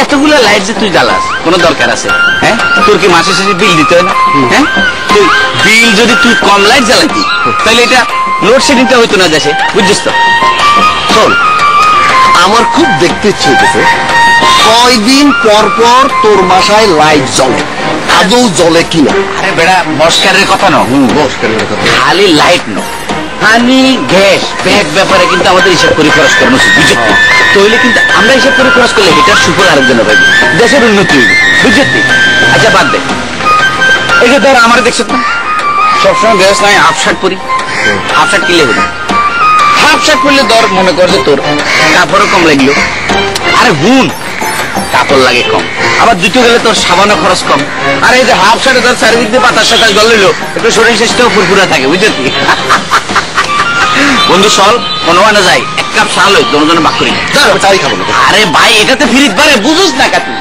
এতগুলো লাইট যে তুই জ্বালাস কোনো দরকার আছে? হ্যাঁ, তোর কি মাসে শেষে বিল দিতে হয় না? হ্যাঁ, তুই বিল যদি তুই কম লাইট জ্বালাতি তাহলে এটা লোডশেডিংটা হইতো না দেশে, বুঝছিস তো? শোন, আমার খুব দেখতে ইচ্ছে হইতেছে কয়দিন পর পর তোর বাসায় লাইট জ্বলে, আদৌ জ্বলে কিনা। আরে বেড়া মস্কারের কথা ন, খালি লাইট ন, পানি গ্যাস ব্যাগ ব্যাপারে কিন্তু আমাদের হিসাব করে খরচ করানো উচিত, বুঝলি? তাহলে কিন্তু আমরা হিসাব করে খরচ করলে এটার সুফল আরেকজনে পাইবে, দেশের উন্নতি হইবে, বুঝলি? আচ্ছা বাদ দে, এই যে ধর আমার দেখছো না সবসময় ড্রেস নাই হাফ শার্ট পরি, হাফ শার্ট কিনলে হলো, হাফ শার্ট পরলে ধর মনে কর যে তোর কাপড়ও কম লাগলো, আরে হুন কাপড় লাগে কম, আবার দুটো গেলে তোর সাবানও খরচ কম, আর এই যে হাফ শার্টে তোর চারিদিক দিয়ে বাতাস সাতাস জল লইলো একটু শরীর শেষটাও ফুরফুরা থাকে, বুঝলি? বন্ধু চল কোনো যাই, এক কাপ শাল হই দুজনে বাক করি, চাই খাবো না। আরে ভাই এটাতে ফিরিত পারে বুঝুস না কাটু।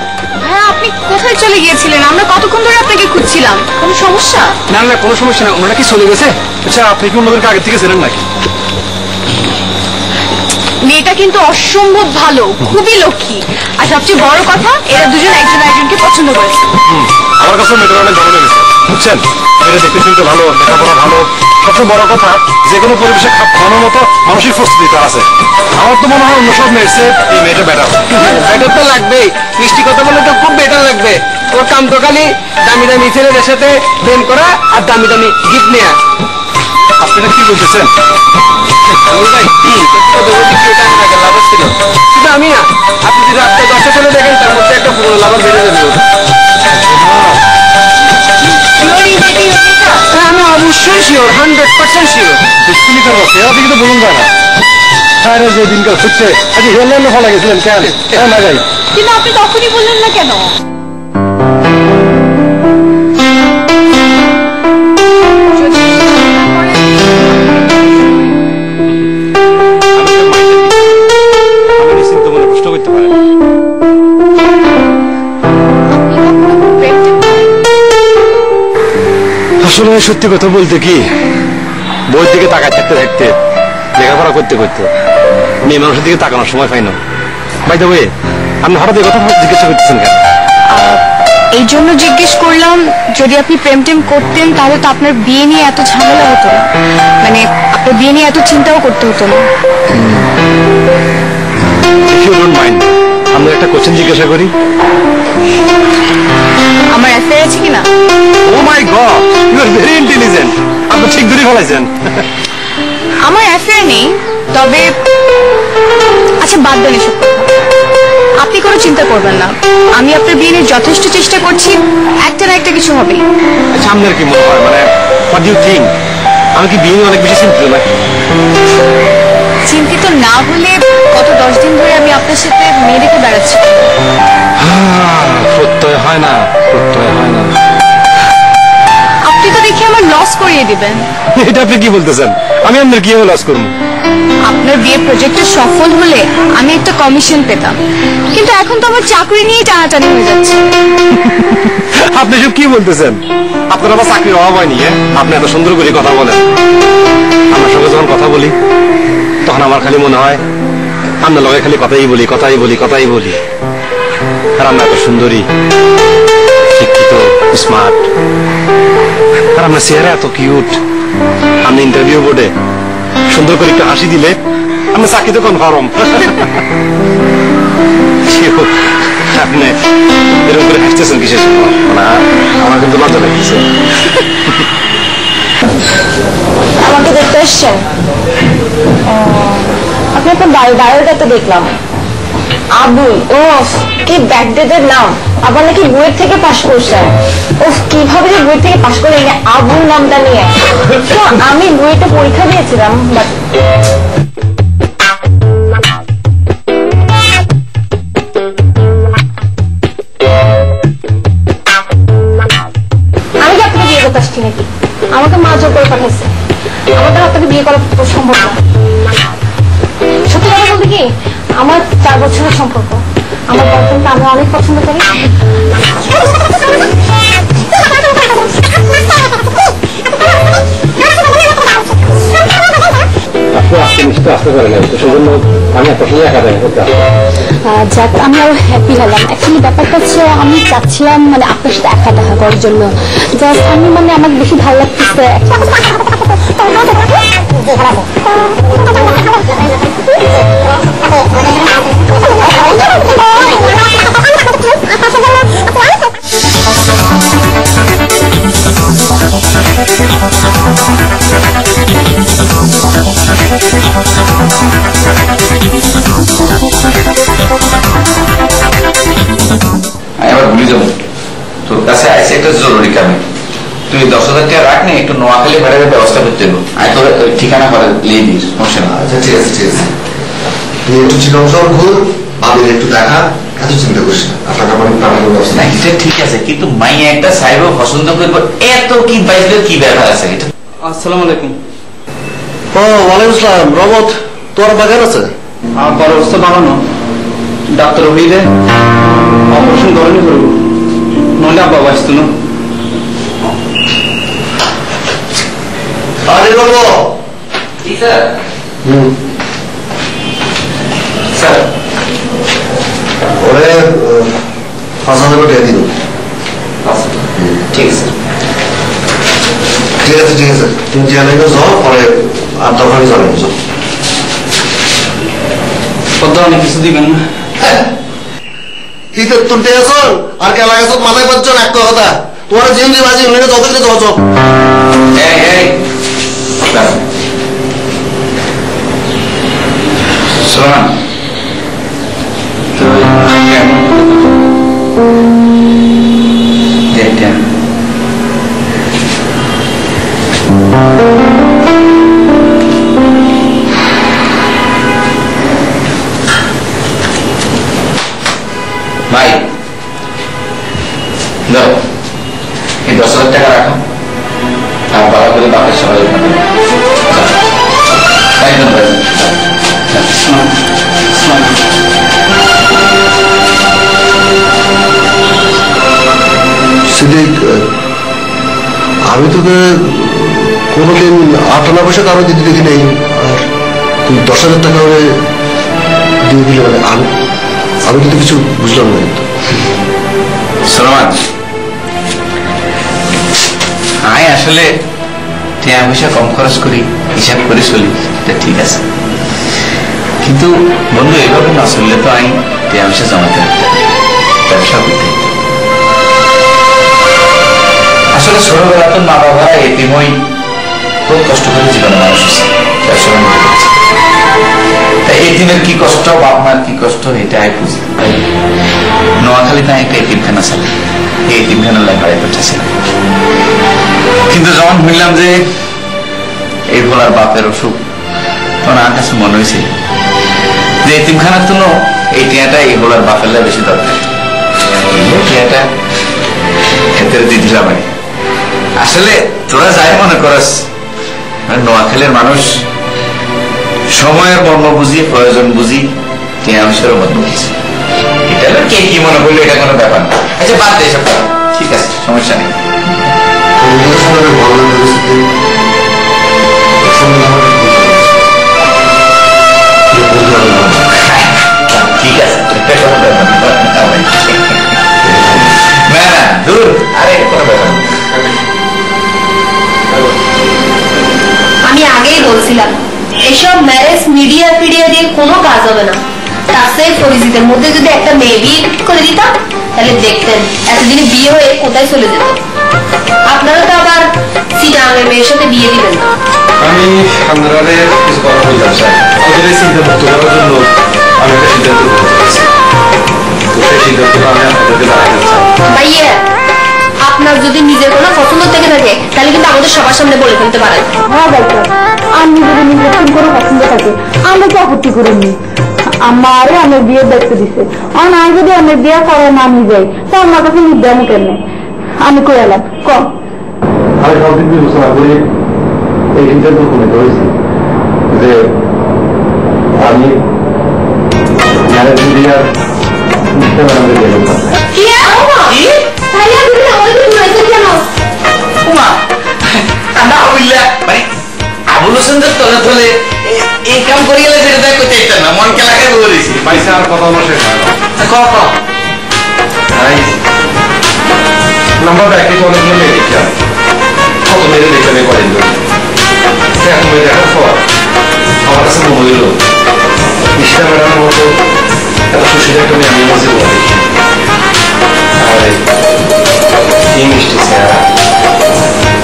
হ্যাঁ, আপনি কোথায় চলে গিয়েছিলেন? আমরা কতক্ষণ ধরে আপনাকে খুঁজছিলাম। কোনো সমস্যা? না না কোনো সমস্যা না, ওনারা কি চলে গেছে? আচ্ছা আপনি কি ওনাদেরকে আগে থেকে ছিলেন নাকি? মেয়েটা কিন্তু অসম্ভব ভালো, খুবই লক্ষ্মী, আর সবচেয়ে বড় কথা এরা দুজন একজন একজনকে পছন্দ করেছে। আমার কাছে মেয়েটার অনেক ভালো লেগেছে, বুঝছেন? মেয়েটা দেখতে শুনতে ভালো, লেখাপড়া ভালো, সবচেয়ে বড় কথা যে কোনো পরিবেশে খাপ খাওয়ানোর মতো মানসিক প্রস্তুতি তার আছে। আমার তো মনে হয় অন্য সব মেয়ের চেয়ে এই মেয়েটা বেটার। বেটার তো লাগবেই, মিষ্টি কথা বলে তো খুব বেটার লাগবে। ওর কাম তো খালি দামি দামি ছেলেদের সাথে প্রেম করা আর দামি দামি গিফট নেয়া। আপনারা কি বলতেছেন? শুধু আমি না, আপনি যদি রাস্তায় 10টা ছেলে দেখেন তার মধ্যে একটা পুরো লাভার বেড়ে যাবে। আমি অবশ্যই শিওর, 100% শিওর। দুষ্কর্মী করবো সেরা দিকে তো বলুন যায় না। হ্যাঁ যে দিনকাল হচ্ছে আজকে হেললেন ফলা গেছিলেন কেন? হ্যাঁ না যাই, কিন্তু আপনি তখনই বললেন না কেন? আমি নিশ্চিন্ত মনে প্রশ্ন করতে পারেন। আসলে সত্যি কথা বলতে কি, বইয়ের দিকে তাকায় থাকতে থাকতে লেখাপড়া করতে করতে মেয়ে মানুষের দিকে তাকানোর সময় পাই না। বাই দ্য ওয়ে, আপনি হঠাৎ এই কথা জিজ্ঞাসা করতেছেন কেন? এই জন্য জিজ্ঞেস করলাম, যদি আপনি প্রেম টেম করতেন তাহলে তো আপনার বিয়ে নিয়ে এত ঝামেলা হতো না, মানে আপনার বিয়ে নিয়ে এত চিন্তাও করতে হতো না। If you don't mind, আমরা একটা কোশ্চেন জিজ্ঞাসা করি। আমার অ্যাফেয়ার আছে কিনা? Oh my god, you are very intelligent. আপনি ঠিক ধরে ফেলাইছেন। আমার অ্যাফেয়ার নেই, তবে আচ্ছা বাদ দেন এসব কথা। আপনি কোনো চিন্তা করবেন না, আমি আপনার বিয়ে নিয়ে যথেষ্ট চেষ্টা করছি, একটা না একটা কিছু হবে। আচ্ছা আপনার কি মনে হয়, মানে হোয়াট ডু ইউ থিঙ্ক, আমি কি বিয়ে নিয়ে অনেক বেশি চিন্তিত নাকি? চিন্তিত না হলে গত 10 দিন ধরে আমি আপনার সাথে মেয়ে দেখে বেড়াচ্ছি। প্রত্যয় হয় না, প্রত্যয় হয় না। আপনি তো দেখি আমার লস করিয়ে দিবেন। এটা আপনি কি বলতেছেন? আমি আপনার কিভাবে লস করবো? আপনার বিয়ে প্রজেক্টে সফল হলে আমি একটা কমিশন পেতাম, কিন্তু এখন তো আমার চাকরি নিয়েই টানাটানি হয়ে যাচ্ছে। আপনি সব কি বলতেছেন? আপনার আবার চাকরির অভাব হয়নি? আপনি এত সুন্দর করে কথা বলেন, আমার সঙ্গে যখন কথা বলি তখন আমার খালি মনে হয় আপনার লগে খালি কথাই বলি কথাই বলি কথাই বলি। আর আমরা এত সুন্দরী, শিক্ষিত, স্মার্ট, আর আপনার চেহারা এত কিউট। আপনি ইন্টারভিউ বোর্ডে সুন্দর করে একটু হাসি দিলে আপনি চাকরিতে কনফার্ম। আপনি এরকম করে হাসতেছেন কিসের জন্য? না আমার কিন্তু লজ্জা লাগছে। আমাকে দেখতে এসছেন? আপনি আপনার বায়োডাটা দেখলাম, আবুল। ও কি ব্যাকডেটের নাম, আবার নাকি বুয়েট থেকে পাশ করছেন। ও কিভাবে যে বুয়েট থেকে পাশ করে আবুল নামটা নিয়ে। তো আমি বুয়েটে পরীক্ষা দিয়েছিলাম, বাট আমি কি আপনাকে বিয়ে করতে আসছি নাকি? আমাকে মা জোর করে পাঠাইছে। সম্পর্ক। আমার বয়ফ্রেন্ডকে আমি অনেক পছন্দ করি। যাক, আমি আরো হ্যাপি হলাম। অ্যাকচুয়ালি ব্যাপারটা হচ্ছে আমি চাচ্ছিলাম মানে আপনার সাথে একা দেখা করার জন্য। জাস্ট আমি মানে আমার বেশি ভালো লাগতেছে। আমি আবার ভুলে যাবো, তোর কাছে আইসে একটা জরুরি কামে। তুই 10,000 টাকা রাখ নি, একটু নোয়াখালী ভাড়ার ব্যবস্থা করতে দেবো। আমি তোর ঠিকানা করে লিয়ে দিস, সমস্যা না। আচ্ছা ঠিক আছে, ঠিক আছে। তুই একটু চিকন শহর ঘুর, বাবির একটু দেখা, এত চিন্তা করিস না। আপনাকে আমার টাকার ব্যবস্থা না, এটা ঠিক আছে, কিন্তু মাইয়া একটা সাহেব পছন্দ করবো, এত কি বাইরে কি ব্যাপার আছে এটা? আসসালামু আলাইকুম। ও ওয়ালাইকুম আসসালাম। রহমত, তোর বাগান আছে? আমার বড় অবস্থা বানানো, ডাক্তার হইলে অপারেশন করেনি করবো, নইলে আব্বা বাঁচত না। আরে বলবো স্যার, স্যার ওরে 5,000 টাকা দিন। ঠিক আছে, ঠিক আছে, ঠিক আছে। তুমি জেনে যাও, পরে আর দরকারি জানাই যাও। কত অনেক কিছু দিবেন না? কি তো তুলতে আসো আর কে লাগাছো মাথায় পাচ্ছ না একটা কথা। তোমার জিন্দি বাজি উনি যত কিছু যাও যাও। শোনা, ভাই দাও, এই 10,000 টাকা রাখো, আর বাবা করে বাপের সবাই একদম ভাই। সিদ্দিক, আমি তোকে কোনোদিন 8 পয়সা কারো দিতে দেখি নেই, আর তুই 10,000 টাকা করে দিয়ে দিলে মানে আমি কিন্তু কিছু বুঝলাম না। সলমান, আমি আসলে টাকা পয়সা কম খরচ করি, হিসাব করে চলি, এটা ঠিক আছে, কিন্তু বন্ধু এভাবে না চললে তো আমি টাকা পয়সা জমাতে রাখতে ব্যবসা করতে। আসলে ছোটবেলা তো মা বাবারা এতিমই খুব কষ্ট করে জীবনে মানুষ হচ্ছে, ব্যবসা বাণিজ্য করছে। তাই এতিমের কি কষ্ট, বাপ মার কি কষ্ট, এটা আমি বুঝি। নোয়াখালীতে একটা এতিমখানা ছিল, এই এতিমখানার লাই ভাড়ায় পাঠাচ্ছিলাম। কিন্তু যখন শুনলাম যে এই ভোলার বাপের অসুখ, তখন আমার কাছে মনে হয়েছে যে এতিমখানার জন্য এই টিয়াটা এই ভোলার বাপের লাই বেশি দরকার। টিয়াটা ক্ষেত্রে দিয়ে দিলাম। আসলে তোরা যাই মনে করস, নোয়াখালীর মানুষ সময়ের মর্ম বুঝি, প্রয়োজন বুঝি, টিয়াংশের মর্ম বুঝি। এটা কে কি মনে করলো এটা কোনো ব্যাপার না। আচ্ছা বাদ দে এসব, ঠিক আছে, সমস্যা নেই। ঠিক আছে, না না দূর, আরে কোনো ব্যাপার না। আমি আগেই বলছিলাম এসব ম্যারেজ মিডিয়া ফিডিয়া দিয়ে কোনো কাজ হবে না। তাসের পরিচিতের মধ্যে যদি একটা মেয়ে বিয়ে করে দিতাম, তাহলে দেখতেন এতদিনে বিয়ে হয়ে কোথায় চলে যেত। আপনারা তো আবার চিটাঙের মেয়ের সাথে বিয়ে দিবেন না। আমি আপনারা কিছু কথা বললাম স্যার, আমাদের এই চিন্তা মুক্ত করার জন্য আমি একটা সিদ্ধান্ত নিতে চাইছি। তো সেই সিদ্ধান্তটা আমি আপনাদেরকে জানাতে চাই। ভাইয়া, আপনার যদি নিজের কোনো পছন্দ থেকে থাকে তাহলে কিন্তু আমাদের সবার সামনে বলে ফেলতে পারেন। হ্যাঁ ডাক্তার, আমি যদি নিজের কোনো পছন্দ থাকে আমি তো আপত্তি করিনি। আমারে আমার বিয়ের দায়িত্ব দিছে, আর আমি যদি আমার বিয়ে করে না আমি যাই তা আমার কাছে নির্দাম কেন আমি করে এলাম কম। আমি সবদিন বিবেচনা করি এই সিদ্ধান্ত করে ধরেছি যে আমি ম্যারেজ মিডিয়ার কি সাইয়া তুমি আমাকে ঘুরাইছো কেন? উমা কান্দা হইলা মানে আবুল হোসেন যে তলে তলে এই কাম করি গেলে সেটা দেখ করতে চাইতাম না, মন খেলা খাই বলেছি। পাইছে আর কথা হলো শেষ হয় না। ক নাম্বারটা একই তো অনেকগুলো মেয়ে দেখলাম, কত মেয়েদের দেখলাম এই কদিন ধরে। এত মেয়ে দেখার পর আমার কাছে মনে হইল নিশিতা ম্যাডামের মতো এত সুশীল একটা মেয়ে আমি মাঝে বলে দেখি। আরে কি মিষ্টি চেহারা,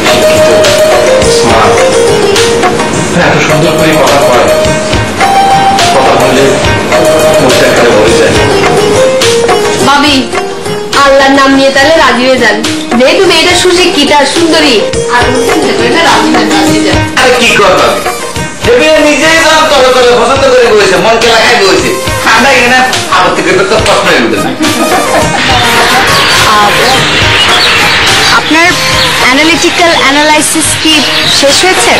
শিক্ষিত, স্মার্ট, এত সুন্দর করে কথা কয়, কথা বললে মুখটা এখানে বলে যায়। ভাবি আল্লাহর নাম নিয়ে তাহলে রাজি হয়ে যান, যেহেতু মেয়েটা সুশিক্ষিতা সুন্দরী আর রাজি হয়ে যান। আরে কি করবা নিজেই তো তলে তলে পছন্দ করে বলেছে, মন খেলা খাই বলেছে। আমরা এখানে আপত্তি করতে তো প্রশ্নই উঠে না। আপনার অ্যানালিটিক্যাল অ্যানালাইসিস কি শেষ হয়েছে?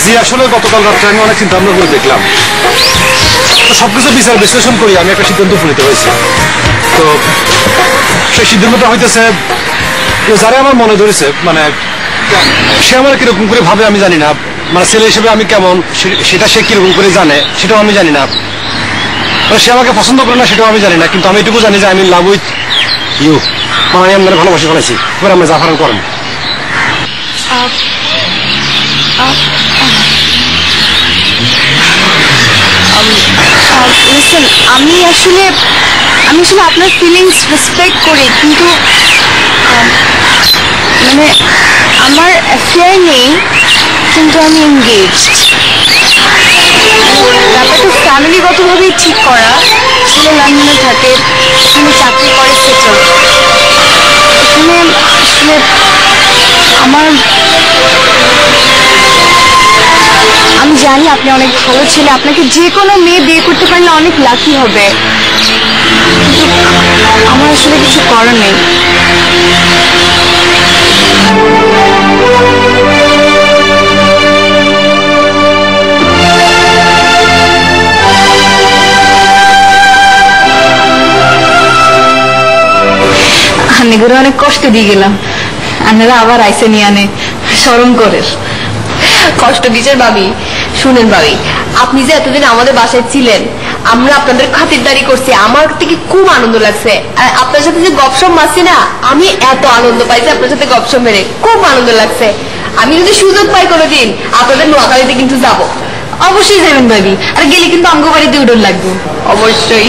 জি, আসলে গতকাল রাত্রে আমি অনেক চিন্তা ভাবনা করে দেখলাম, তো সবকিছু বিচার বিশ্লেষণ করি আমি একটা সিদ্ধান্ত উপনীত হয়েছি। তো সেই সিদ্ধান্তটা হইতেছে যারা আমার মনে ধরেছে, মানে সে আমার কিরকম করে ভাবে আমি জানি না, মানে ছেলে হিসেবে আমি কেমন সেটা সে কিরকম করে জানে সেটাও আমি জানি না, মানে সে আমাকে পছন্দ করে না সেটাও আমি জানি না, কিন্তু আমি এটুকু জানি যে আমি লাভ উইথ ইউ, মানে আমি আপনার ভালোবাসি ফেলেছি। এবার আমরা যা ফারান করেন। লিসেন, আমি আসলে আপনার ফিলিংস রেসপেক্ট করি, কিন্তু মানে আমার অ্যাফেয়ার নেই, কিন্তু আমি এনগেজড। ব্যাপারটা ফ্যামিলিগতভাবেই ঠিক করা। ছেলে লন্ডনে থাকে, এখানে চাকরি করে, সেটেল। এখানে আসলে আমি জানি আপনি অনেক ভালো ছেলে, আপনাকে যে কোনো মেয়ে বিয়ে করতে পারলে অনেক লাকি হবে, কিন্তু আমার আসলে কিছু করার নেই। আনেগুলো অনেক কষ্ট দিয়ে গেলাম, আনেরা আবার আইসে নিয়ে আনে শরম করে। কষ্ট দিচ্ছেন ভাবি। শুনেন ভাবি, আপনি যে এতদিন আমাদের বাসায় ছিলেন, আমরা আপনাদের খাতিরদারি করছি, আমার থেকে খুব আনন্দ লাগছে। আর আপনার সাথে যে গপসপ মারছি না, আমি এত আনন্দ পাইছি আপনার সাথে গপসপ মেরে, খুব আনন্দ লাগছে। আমি যদি সুযোগ পাই কোনোদিন আপনাদের নোয়াখালীতে কিন্তু যাব। অবশ্যই যাবেন ভাবি, আর গেলে কিন্তু অঙ্গবাড়িতে উডন লাগবে। অবশ্যই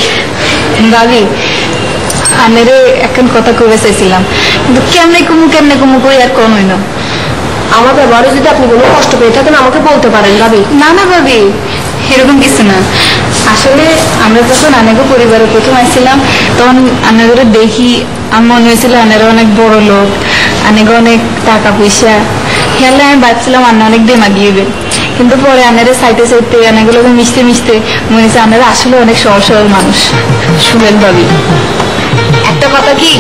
ভাবি, আনেরে এখন কথা কবে চাইছিলাম, কিন্তু কেমনে কমু কই আর কোন হইল। আমার ব্যবহারে যদি আপনি কোনো কষ্ট পেয়ে থাকেন আমাকে বলতে পারেন ভাবি। না ভাবি, এরকম কিছু না। আসলে আমরা যখন আনেগো পরিবারে প্রথম আসছিলাম, তখন আনেগরে দেখি আমার মনে হয়েছিল আনেরা অনেক বড় লোক, আনেগো অনেক টাকা পয়সা। খেয়ালে আমি ভাবছিলাম আন্না অনেক দেমা গিয়েবে, কিন্তু পরে আনেরে সাইতে সাইতে আনেগুলোকে মিশতে মিশতে মনে হচ্ছে আনেরা আসলে অনেক সহজ সরল মানুষ। শুনেন ভাবি, একটা কথা কি,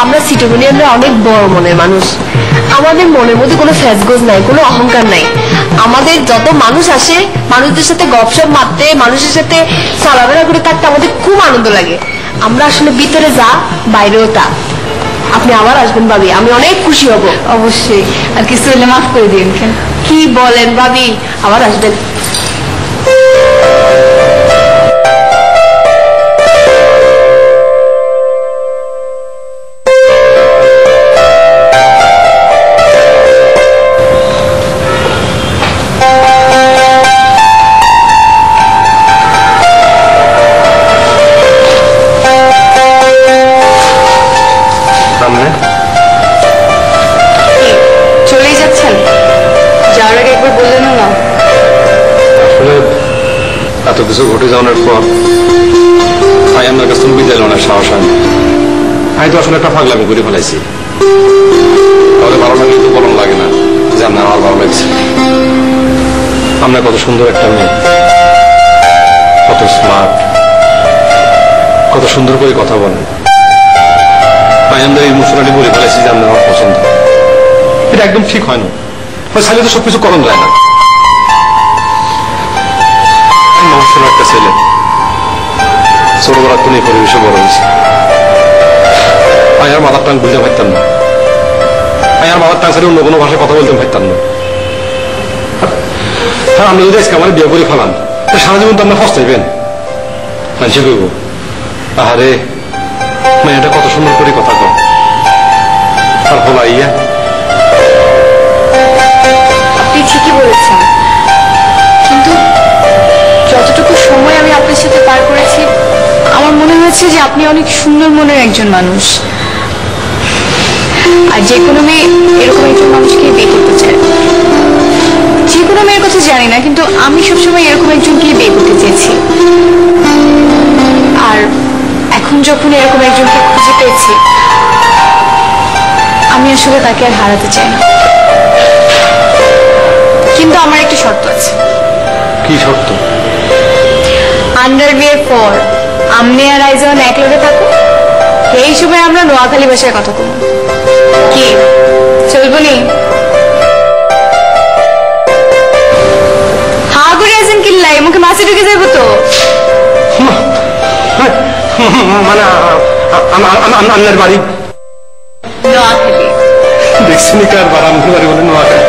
আমরা সিটিগুলিয়ানরা অনেক বড় মনের মানুষ। আমাদের মনের মধ্যে কোনো ফ্যাসগোজ নাই, কোনো অহংকার নাই। আমাদের যত মানুষ আসে, মানুষদের সাথে গপসপ মারতে, মানুষের সাথে চলাফেরা করে থাকতে আমাদের খুব আনন্দ লাগে। আমরা আসলে ভিতরে যা, বাইরেও তা। আপনি আবার আসবেন ভাবি, আমি অনেক খুশি হব। অবশ্যই, আর কিছু হলে মাফ করে দিন। কি বলেন ভাবি, আবার আসবেন। চলেই যাচ্ছেন? যাওয়ার আগে একবার বললেন না। আসলে এত কিছু ঘটে যাওয়ার পর তাই আমার কাছে বিদায় নেওয়ার সাহস হয় না। আমি তো আসলে একটা পাগলামি করে ফেলাইছি, তাহলে ভালো লাগলে তো বলন লাগে না যে আপনার আমার ভালো লাগছে। আপনার কত সুন্দর একটা মেয়ে, কত স্মার্ট, কত সুন্দর করে কথা বলেন। তাই আমরা ইমোশনালি বলে ফেলাইছি যে আপনার আমার পছন্দ। এটা একদম ঠিক হয় না, চাইলে তো সবকিছু করণ যায় না। একটা ছেলে ছোটবেলা তুমি পরিবেশে বড় হয়েছে। আমি আর মাথার টান বুঝতে পারতাম না, আমি আর মাথার টান ছাড়া অন্য কোনো ভাষায় কথা বলতে পারতাম না। হ্যাঁ, আপনি যদি আজকে আমার বিয়ে করে ফেলান সারা জীবন তো আপনার ফস্তাইবেন। মানুষে কইব আহারে মেয়েটা কত সুন্দর করে কথা কয়, আর বলা ইয়া। আপনি ঠিকই বলেছেন, কিন্তু যতটুকু সময় আমি আপনার সাথে পার করেছি আমার মনে হয়েছে যে আপনি অনেক সুন্দর মনের একজন মানুষ, আর যে কোনো মেয়ে এরকম একজন মানুষকে বিয়ে করতে চায়। যে কোনো মেয়ের কথা জানি না, কিন্তু আমি সবসময় এরকম একজনকে বিয়ে করতে চেয়েছি। আর এখন যখন এরকম একজনকে খুঁজে পেয়েছি, আমি আসলে তাকে আর হারাতে চাই না। কিন্তু আমার একটা শর্ত আছে। কি শর্ত? আন্ডার বিয়ের পর আমনে আর আইজন এক লগে থাকো, এই সময় আমরা নোয়াখালী ভাষায় কথা কব। কি চলবো নি? হা করে আছেন কিল্লাই, মুখে মাছি ঢুকে যাবো তো। মানে আপনার বাড়ি নোয়াখালী দেখছি কার বাড়ি, আপনার বাড়ি বলে নোয়াখালী।